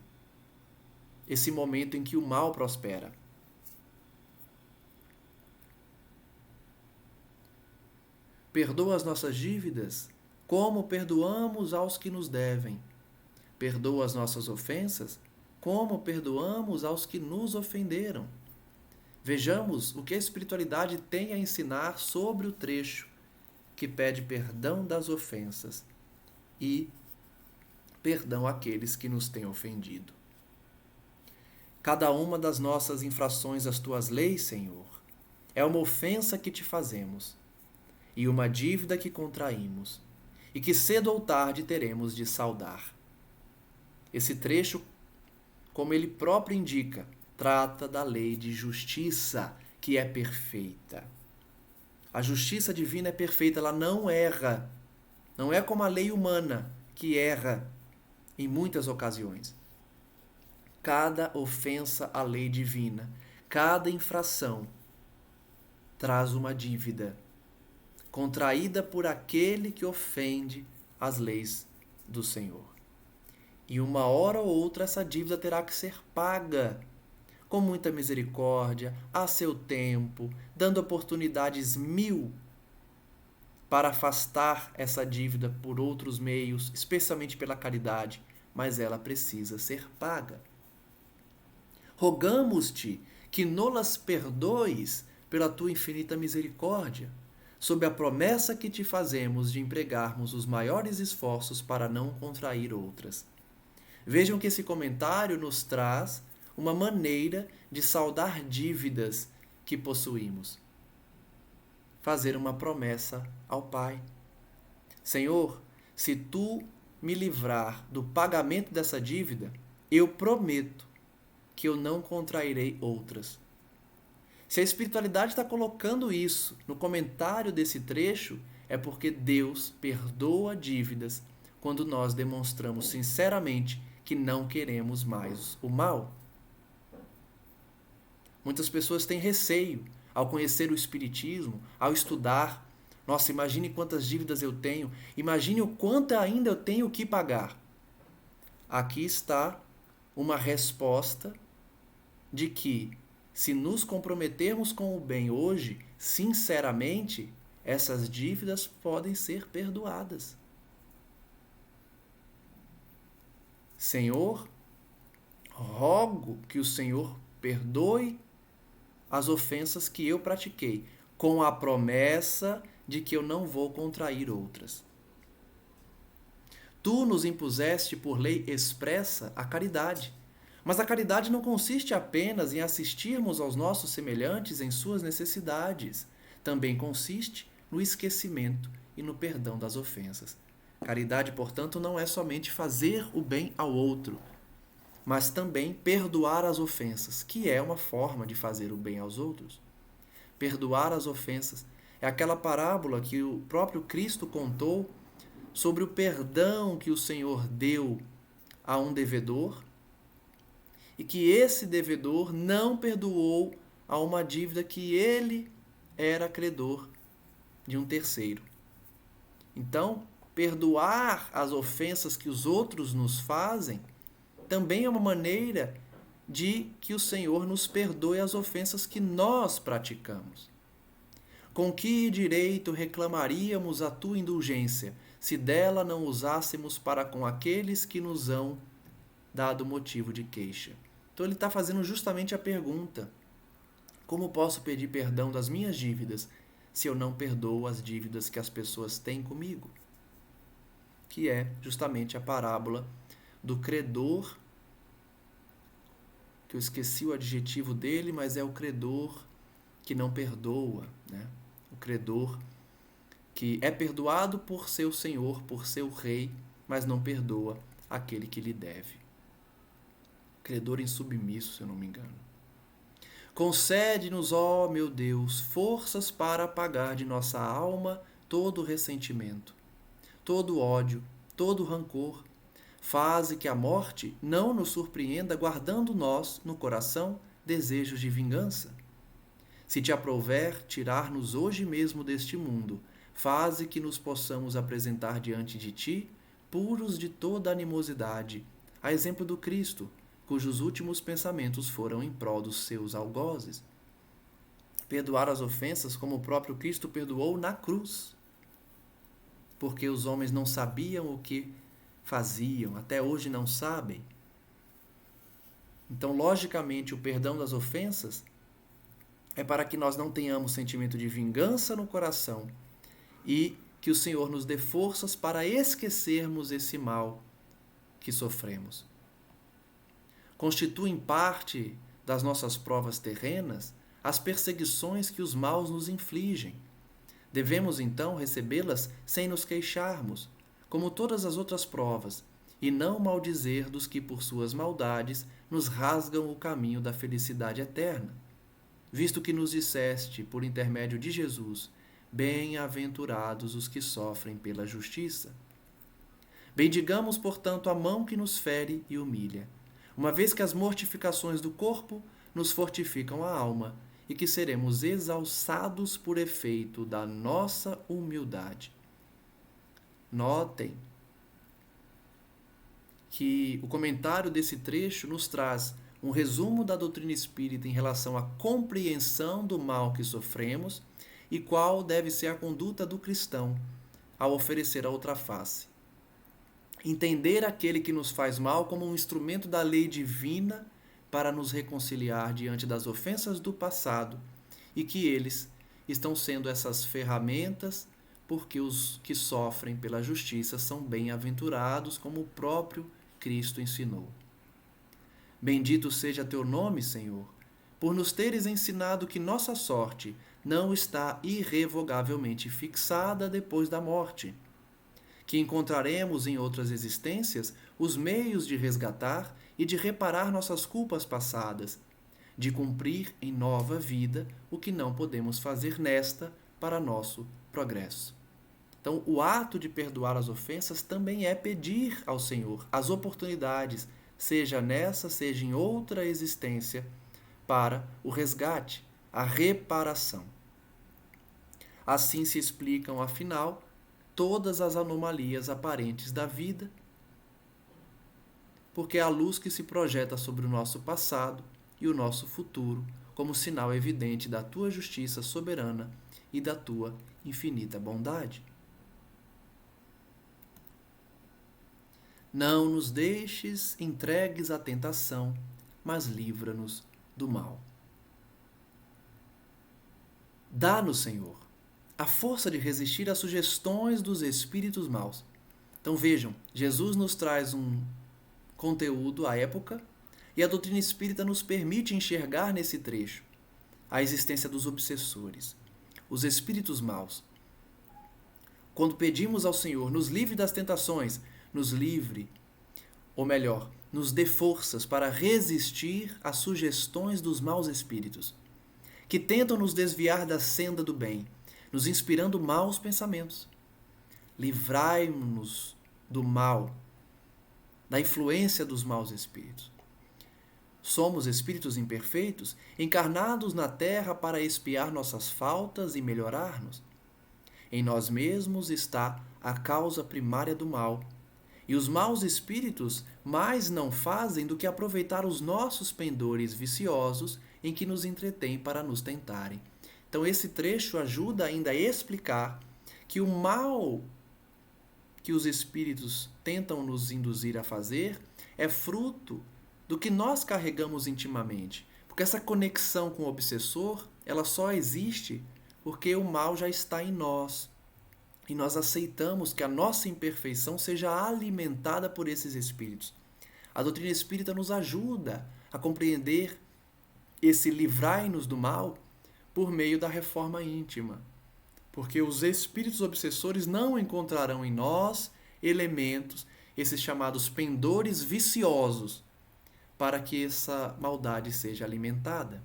esse momento em que o mal prospera. Perdoa as nossas dívidas, como perdoamos aos que nos devem. Perdoa as nossas ofensas, como perdoamos aos que nos ofenderam. Vejamos o que a espiritualidade tem a ensinar sobre o trecho que pede perdão das ofensas e perdão àqueles que nos têm ofendido. Cada uma das nossas infrações às tuas leis, Senhor, é uma ofensa que te fazemos e uma dívida que contraímos e que cedo ou tarde teremos de saldar. Esse trecho, como ele próprio indica, trata da lei de justiça, que é perfeita. A justiça divina é perfeita, ela não erra. Não é como a lei humana, que erra em muitas ocasiões. Cada ofensa à lei divina, cada infração, traz uma dívida contraída por aquele que ofende as leis do Senhor. E uma hora ou outra essa dívida terá que ser paga com muita misericórdia, a seu tempo, dando oportunidades 1000 para afastar essa dívida por outros meios, especialmente pela caridade, mas ela precisa ser paga. Rogamos-te que nolas perdoes pela tua infinita misericórdia, sob a promessa que te fazemos de empregarmos os maiores esforços para não contrair outras. Vejam que esse comentário nos traz uma maneira de saldar dívidas que possuímos. Fazer uma promessa ao Pai. Senhor, se tu me livrar do pagamento dessa dívida, eu prometo que eu não contrairei outras. Se a espiritualidade está colocando isso no comentário desse trecho, é porque Deus perdoa dívidas quando nós demonstramos sinceramente que não queremos mais o mal. Muitas pessoas têm receio ao conhecer o Espiritismo, ao estudar. Nossa, imagine quantas dívidas eu tenho, imagine o quanto ainda eu tenho que pagar. Aqui está uma resposta de que, se nos comprometermos com o bem hoje, sinceramente, essas dívidas podem ser perdoadas. Senhor, rogo que o Senhor perdoe as ofensas que eu pratiquei, com a promessa de que eu não vou contrair outras. Tu nos impuseste por lei expressa a caridade, Mas a caridade não consiste apenas em assistirmos aos nossos semelhantes em suas necessidades. Também consiste no esquecimento e no perdão das ofensas. Caridade, portanto, não é somente fazer o bem ao outro, mas também perdoar as ofensas, que é uma forma de fazer o bem aos outros. Perdoar as ofensas é aquela parábola que o próprio Cristo contou sobre o perdão que o Senhor deu a um devedor e que esse devedor não perdoou a uma dívida que ele era credor de um terceiro. Então, perdoar as ofensas que os outros nos fazem também é uma maneira de que o Senhor nos perdoe as ofensas que nós praticamos. Com que direito reclamaríamos a tua indulgência, se dela não usássemos para com aqueles que nos hão dado motivo de queixa? Então ele está fazendo justamente a pergunta: como posso pedir perdão das minhas dívidas se eu não perdoo as dívidas que as pessoas têm comigo? Que é justamente a parábola do credor, que eu esqueci o adjetivo dele, mas é o credor que não perdoa, né? O credor que é perdoado por seu senhor, por seu rei, mas não perdoa aquele que lhe deve. Credor insubmisso, se eu não me engano. Concede-nos, ó meu Deus, forças para apagar de nossa alma todo o ressentimento, todo o ódio, todo o rancor. Faze que a morte não nos surpreenda, guardando nós no coração desejos de vingança. Se te aprouver tirar-nos hoje mesmo deste mundo, faze que nos possamos apresentar diante de ti, puros de toda animosidade, a exemplo do Cristo, cujos últimos pensamentos foram em prol dos seus algozes. Perdoar as ofensas como o próprio Cristo perdoou na cruz, porque os homens não sabiam o que faziam, até hoje não sabem. Então, logicamente, o perdão das ofensas é para que nós não tenhamos sentimento de vingança no coração e que o Senhor nos dê forças para esquecermos esse mal que sofremos. Constituem parte das nossas provas terrenas as perseguições que os maus nos infligem. Devemos, então, recebê-las sem nos queixarmos, como todas as outras provas, e não maldizer dos que, por suas maldades, nos rasgam o caminho da felicidade eterna. Visto que nos disseste, por intermédio de Jesus, bem-aventurados os que sofrem pela justiça. Bendigamos, portanto, a mão que nos fere e humilha, uma vez que as mortificações do corpo nos fortificam a alma e que seremos exalçados por efeito da nossa humildade. Notem que o comentário desse trecho nos traz um resumo da doutrina espírita em relação à compreensão do mal que sofremos e qual deve ser a conduta do cristão ao oferecer a outra face. Entender aquele que nos faz mal como um instrumento da lei divina para nos reconciliar diante das ofensas do passado e que eles estão sendo essas ferramentas porque os que sofrem pela justiça são bem-aventurados, como o próprio Cristo ensinou. Bendito seja teu nome, Senhor, por nos teres ensinado que nossa sorte não está irrevogavelmente fixada depois da morte, que encontraremos em outras existências os meios de resgatar e de reparar nossas culpas passadas, de cumprir em nova vida o que não podemos fazer nesta para nosso progresso. Então, o ato de perdoar as ofensas também é pedir ao Senhor as oportunidades, seja nessa, seja em outra existência, para o resgate, a reparação. Assim se explicam, afinal, todas as anomalias aparentes da vida, porque é a luz que se projeta sobre o nosso passado e o nosso futuro como sinal evidente da tua justiça soberana e da tua infinita bondade. Não nos deixes entregues à tentação, mas livra-nos do mal. Dá-nos, Senhor, a força de resistir às sugestões dos espíritos maus. Então vejam, Jesus nos traz um conteúdo à época E a doutrina espírita nos permite enxergar nesse trecho a existência dos obsessores, os espíritos maus. Quando pedimos ao Senhor, nos livre das tentações, nos livre, ou melhor, nos dê forças para resistir às sugestões dos maus espíritos, que tentam nos desviar da senda do bem, nos inspirando maus pensamentos. Livrai-nos do mal, da influência dos maus espíritos. Somos espíritos imperfeitos, encarnados na terra para expiar nossas faltas e melhorar-nos. Em nós mesmos está a causa primária do mal. E os maus espíritos mais não fazem do que aproveitar os nossos pendores viciosos em que nos entretêm para nos tentarem. Então esse trecho ajuda ainda a explicar que o mal que os espíritos tentam nos induzir a fazer é fruto do que nós carregamos intimamente. Porque essa conexão com o obsessor, ela só existe porque o mal já está em nós. E nós aceitamos que a nossa imperfeição seja alimentada por esses espíritos. A doutrina espírita nos ajuda a compreender esse livrai-nos do mal por meio da reforma íntima. Porque os espíritos obsessores não encontrarão em nós elementos, esses chamados pendores viciosos, para que essa maldade seja alimentada.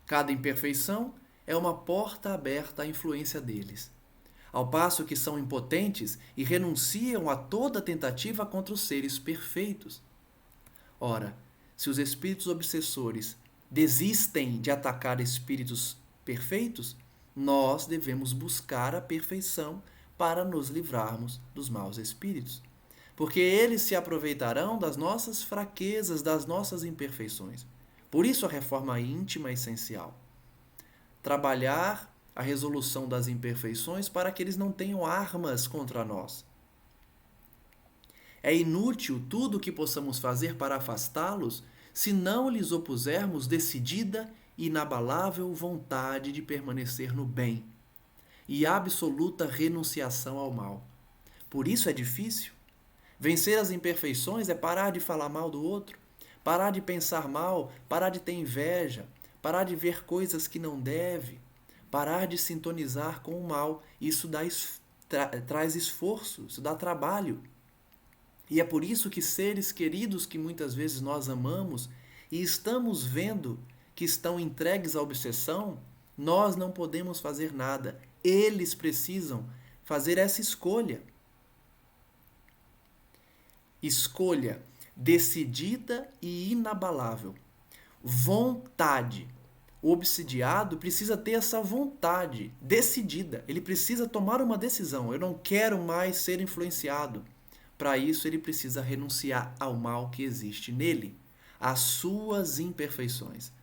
Cada imperfeição é uma porta aberta à influência deles, ao passo que são impotentes e renunciam a toda tentativa contra os seres perfeitos. Ora, se os espíritos obsessores desistem de atacar espíritos perfeitos, nós devemos buscar a perfeição para nos livrarmos dos maus espíritos. Porque eles se aproveitarão das nossas fraquezas, das nossas imperfeições. Por isso a reforma íntima é essencial. Trabalhar a resolução das imperfeições para que eles não tenham armas contra nós. É inútil tudo o que possamos fazer para afastá-los se não lhes opusermos decidida e inabalável vontade de permanecer no bem e absoluta renunciação ao mal. Por isso é difícil. Vencer as imperfeições é parar de falar mal do outro, parar de pensar mal, parar de ter inveja, parar de ver coisas que não deve, parar de sintonizar com o mal. Isso traz esforço, isso dá trabalho. E é por isso que seres queridos que muitas vezes nós amamos e estamos vendo que estão entregues à obsessão, nós não podemos fazer nada. Eles precisam fazer essa escolha. Escolha decidida e inabalável. Vontade. O obsidiado precisa ter essa vontade decidida. Ele precisa tomar uma decisão. Eu não quero mais ser influenciado. Para isso, ele precisa renunciar ao mal que existe nele, às suas imperfeições.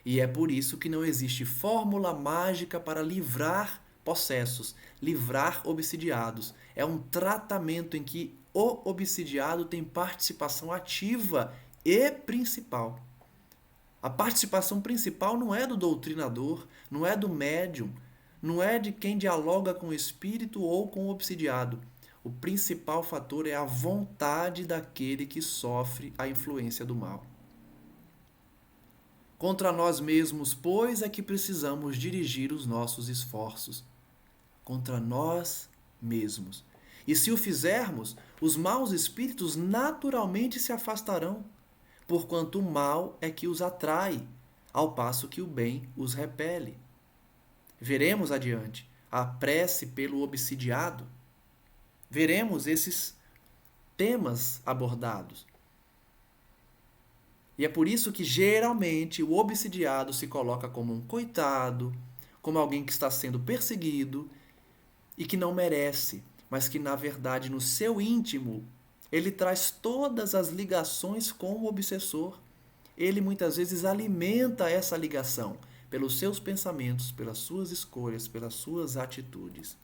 E é por isso que não existe fórmula mágica para livrar possessos, livrar obsidiados. É um tratamento em que o obsidiado tem participação ativa e principal. A participação principal não é do doutrinador, não é do médium, não é de quem dialoga com o espírito ou com o obsidiado. O principal fator é a vontade daquele que sofre a influência do mal. Contra nós mesmos, pois, é que precisamos dirigir os nossos esforços. Contra nós mesmos. E se o fizermos, os maus espíritos naturalmente se afastarão, porquanto o mal é que os atrai, ao passo que o bem os repele. Veremos adiante a prece pelo obsidiado. Veremos esses temas abordados. E é por isso que, geralmente, o obsidiado se coloca como um coitado, como alguém que está sendo perseguido e que não merece, mas que, na verdade, no seu íntimo, ele traz todas as ligações com o obsessor. Ele, muitas vezes, alimenta essa ligação pelos seus pensamentos, pelas suas escolhas, pelas suas atitudes.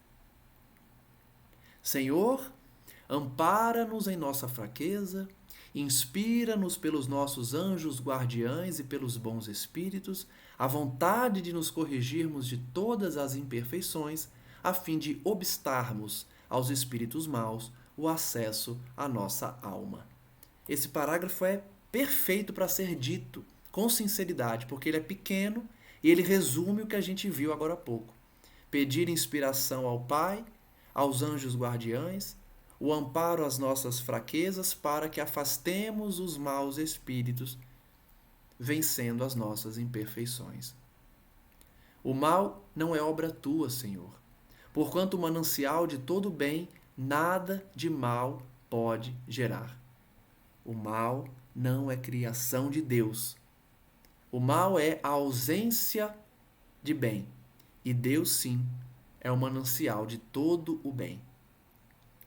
Senhor, ampara-nos em nossa fraqueza, inspira-nos pelos nossos anjos guardiães e pelos bons espíritos, a vontade de nos corrigirmos de todas as imperfeições, a fim de obstarmos aos espíritos maus o acesso à nossa alma. Esse parágrafo é perfeito para ser dito com sinceridade, porque ele é pequeno e ele resume o que a gente viu agora há pouco. Pedir inspiração ao Pai, aos anjos guardiães, o amparo às nossas fraquezas para que afastemos os maus espíritos, vencendo as nossas imperfeições. O mal não é obra tua, Senhor. Porquanto o manancial de todo bem, nada de mal pode gerar. O mal não é criação de Deus. O mal é a ausência de bem. E Deus, sim, é o manancial de todo o bem.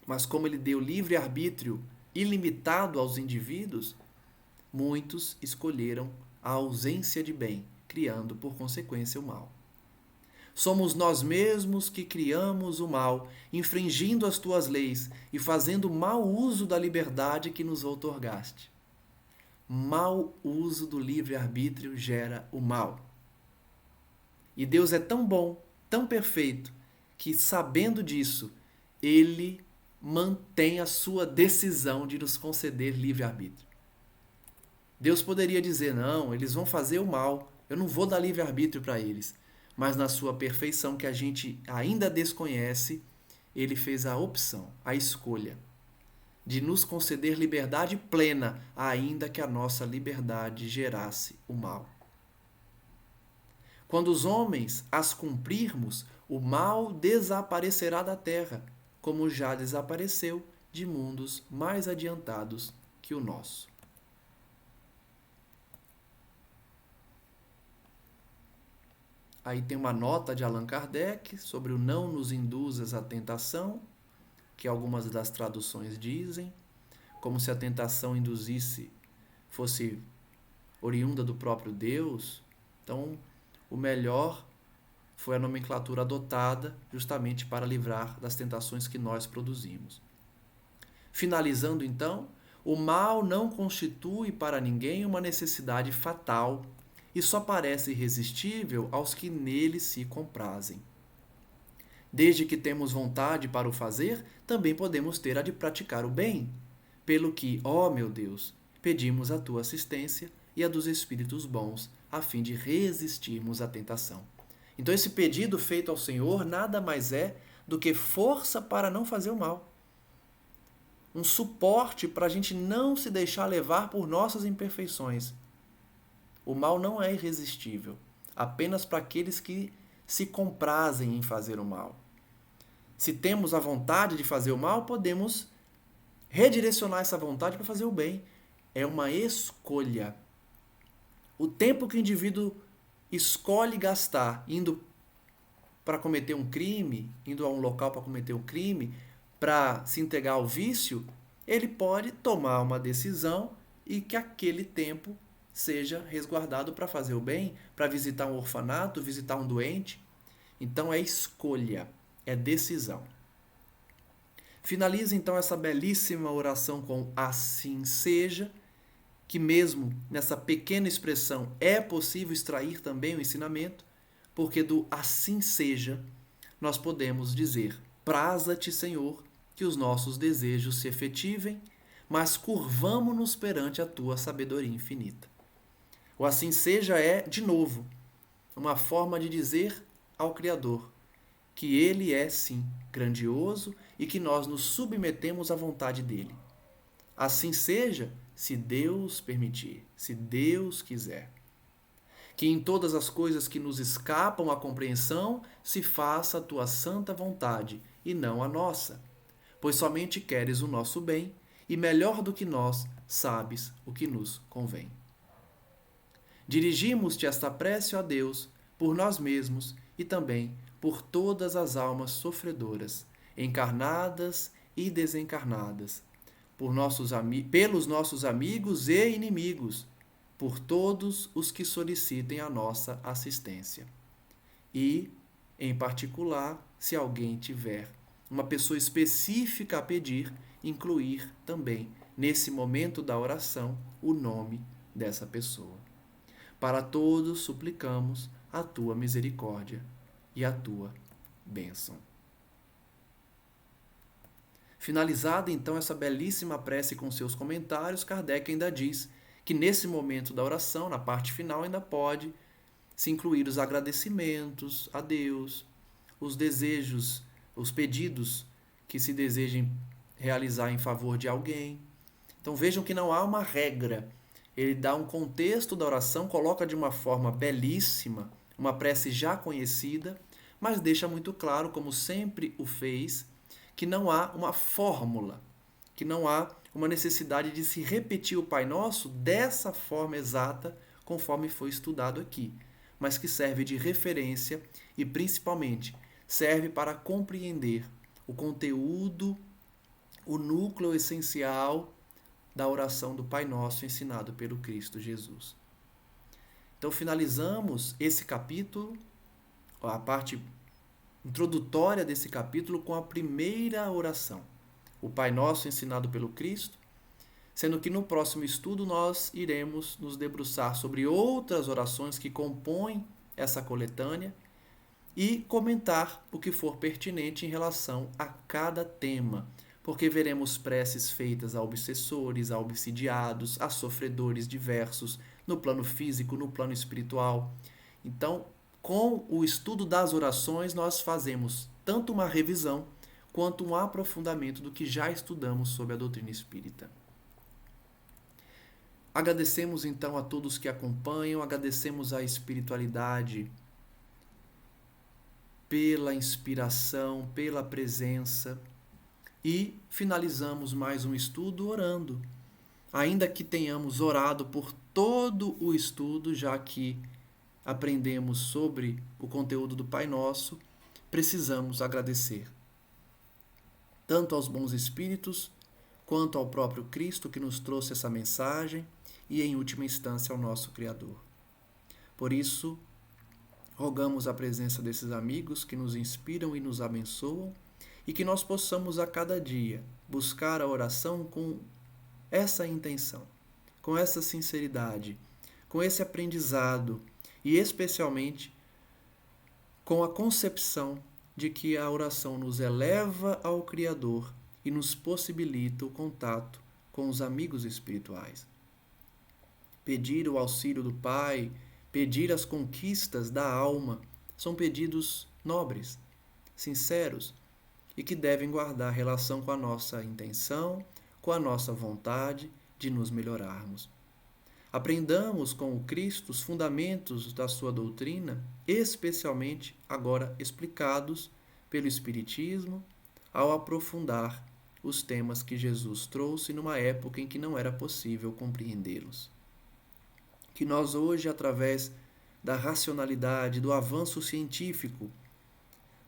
Mas como ele deu livre-arbítrio ilimitado aos indivíduos, muitos escolheram a ausência de bem, criando por consequência o mal. Somos nós mesmos que criamos o mal, infringindo as tuas leis e fazendo mau uso da liberdade que nos outorgaste. Mau uso do livre-arbítrio gera o mal. E Deus é tão bom, tão perfeito, que sabendo disso, Ele mantém a sua decisão de nos conceder livre-arbítrio. Deus poderia dizer, não, eles vão fazer o mal, eu não vou dar livre-arbítrio para eles. Mas na sua perfeição, que a gente ainda desconhece, Ele fez a opção, a escolha, de nos conceder liberdade plena, ainda que a nossa liberdade gerasse o mal. Quando os homens as cumprirmos, o mal desaparecerá da terra, como já desapareceu de mundos mais adiantados que o nosso. Aí tem uma nota de Allan Kardec sobre o não nos induzas à tentação, que algumas das traduções dizem, como se a tentação induzisse fosse oriunda do próprio Deus. Então, o melhor foi a nomenclatura adotada justamente para livrar das tentações que nós produzimos. Finalizando, então, o mal não constitui para ninguém uma necessidade fatal e só parece irresistível aos que nele se comprazem. Desde que temos vontade para o fazer, também podemos ter a de praticar o bem, pelo que, ó meu Deus, pedimos a tua assistência e a dos espíritos bons, a fim de resistirmos à tentação. Então esse pedido feito ao Senhor nada mais é do que força para não fazer o mal. Um suporte para a gente não se deixar levar por nossas imperfeições. O mal não é irresistível, apenas para aqueles que se comprazem em fazer o mal. Se temos a vontade de fazer o mal, podemos redirecionar essa vontade para fazer o bem. É uma escolha. O tempo que o indivíduo escolhe gastar indo para cometer um crime, indo a um local para cometer um crime, para se entregar ao vício, ele pode tomar uma decisão e que aquele tempo seja resguardado para fazer o bem, para visitar um orfanato, visitar um doente. Então é escolha, é decisão. Finaliza então essa belíssima oração com assim seja, que mesmo nessa pequena expressão é possível extrair também o ensinamento, porque do assim seja nós podemos dizer: praza-te, Senhor, que os nossos desejos se efetivem, mas curvamo-nos perante a tua sabedoria infinita. O assim seja é, de novo, uma forma de dizer ao Criador que Ele é, sim, grandioso e que nós nos submetemos à vontade dEle. Assim seja, se Deus permitir, se Deus quiser. Que em todas as coisas que nos escapam à compreensão se faça a tua santa vontade e não a nossa, pois somente queres o nosso bem e melhor do que nós sabes o que nos convém. Dirigimos-te esta prece, ó Deus, por nós mesmos e também por todas as almas sofredoras, encarnadas e desencarnadas, pelos nossos amigos e inimigos, por todos os que solicitem a nossa assistência. E, em particular, se alguém tiver uma pessoa específica a pedir, incluir também, nesse momento da oração, o nome dessa pessoa. Para todos suplicamos a tua misericórdia e a tua bênção. Finalizada então essa belíssima prece com seus comentários, Kardec ainda diz que nesse momento da oração, na parte final, ainda pode se incluir os agradecimentos a Deus, os desejos, os pedidos que se desejem realizar em favor de alguém. Então vejam que não há uma regra. Ele dá um contexto da oração, coloca de uma forma belíssima, uma prece já conhecida, mas deixa muito claro, como sempre o fez, que não há uma fórmula, que não há uma necessidade de se repetir o Pai Nosso dessa forma exata, conforme foi estudado aqui, mas que serve de referência e, principalmente, serve para compreender o conteúdo, o núcleo essencial da oração do Pai Nosso ensinado pelo Cristo Jesus. Então finalizamos esse capítulo, a parte introdutória desse capítulo, com a primeira oração, o Pai Nosso ensinado pelo Cristo, sendo que no próximo estudo nós iremos nos debruçar sobre outras orações que compõem essa coletânea e comentar o que for pertinente em relação a cada tema, porque veremos preces feitas a obsessores, a obsidiados, a sofredores diversos, no plano físico, no plano espiritual. Então, com o estudo das orações, nós fazemos tanto uma revisão quanto um aprofundamento do que já estudamos sobre a doutrina espírita. Agradecemos então a todos que acompanham, agradecemos à espiritualidade pela inspiração, pela presença, e finalizamos mais um estudo orando. Ainda que tenhamos orado por todo o estudo, já que aprendemos sobre o conteúdo do Pai Nosso, precisamos agradecer tanto aos bons espíritos, quanto ao próprio Cristo que nos trouxe essa mensagem e, em última instância, ao nosso Criador. Por isso, rogamos a presença desses amigos que nos inspiram e nos abençoam, e que nós possamos a cada dia buscar a oração com essa intenção, com essa sinceridade, com esse aprendizado e especialmente com a concepção de que a oração nos eleva ao Criador e nos possibilita o contato com os amigos espirituais. Pedir o auxílio do Pai, pedir as conquistas da alma, são pedidos nobres, sinceros, e que devem guardar relação com a nossa intenção, com a nossa vontade de nos melhorarmos. Aprendamos com o Cristo os fundamentos da sua doutrina, especialmente agora explicados pelo Espiritismo, ao aprofundar os temas que Jesus trouxe numa época em que não era possível compreendê-los. Que nós hoje, através da racionalidade, do avanço científico,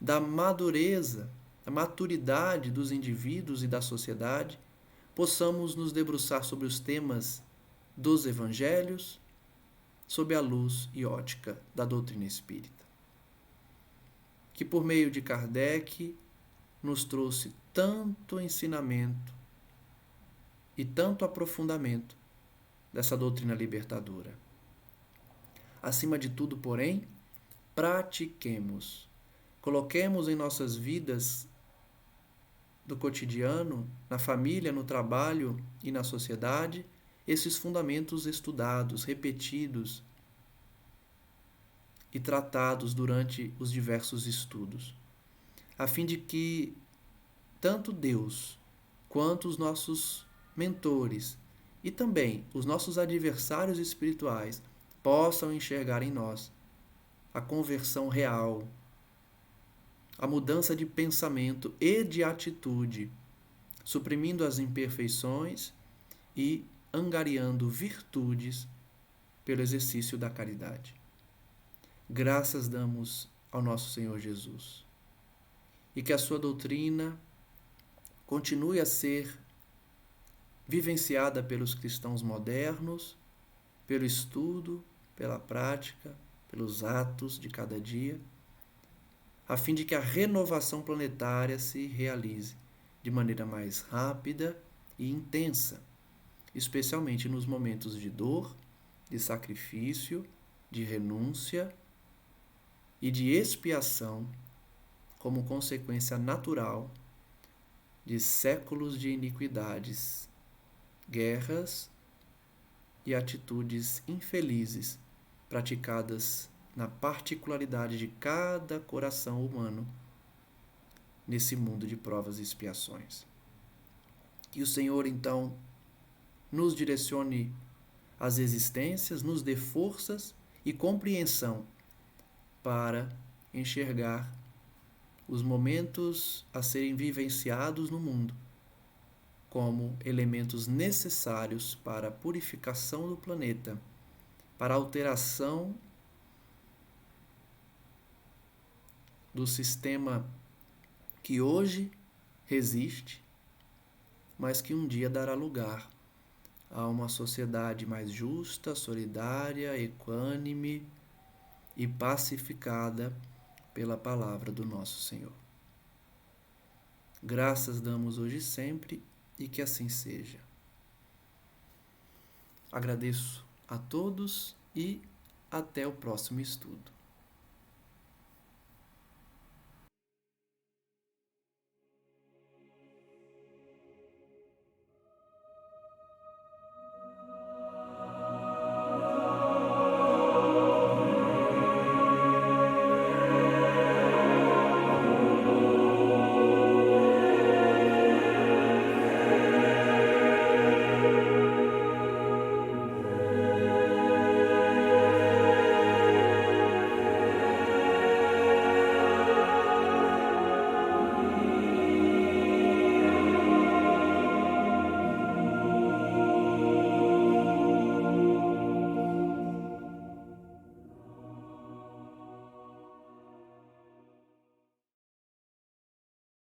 da madureza, da maturidade dos indivíduos e da sociedade, possamos nos debruçar sobre os temas dos evangelhos, sob a luz e ótica da doutrina espírita. Que por meio de Kardec nos trouxe tanto ensinamento e tanto aprofundamento dessa doutrina libertadora. Acima de tudo, porém, pratiquemos. Coloquemos em nossas vidas do cotidiano, na família, no trabalho e na sociedade, esses fundamentos estudados, repetidos e tratados durante os diversos estudos, a fim de que tanto Deus quanto os nossos mentores e também os nossos adversários espirituais possam enxergar em nós a conversão real, a mudança de pensamento e de atitude, suprimindo as imperfeições e angariando virtudes pelo exercício da caridade. Graças damos ao nosso Senhor Jesus. E que a sua doutrina continue a ser vivenciada pelos cristãos modernos, pelo estudo, pela prática, pelos atos de cada dia, a fim de que a renovação planetária se realize de maneira mais rápida e intensa, especialmente nos momentos de dor, de sacrifício, de renúncia e de expiação, como consequência natural de séculos de iniquidades, guerras e atitudes infelizes praticadas na particularidade de cada coração humano nesse mundo de provas e expiações. Que o Senhor, então, nos direcione as existências, nos dê forças e compreensão para enxergar os momentos a serem vivenciados no mundo como elementos necessários para a purificação do planeta, para a alteração do sistema que hoje resiste, mas que um dia dará lugar a uma sociedade mais justa, solidária, equânime e pacificada pela palavra do nosso Senhor. Graças damos hoje e sempre, e que assim seja. Agradeço a todos e até o próximo estudo.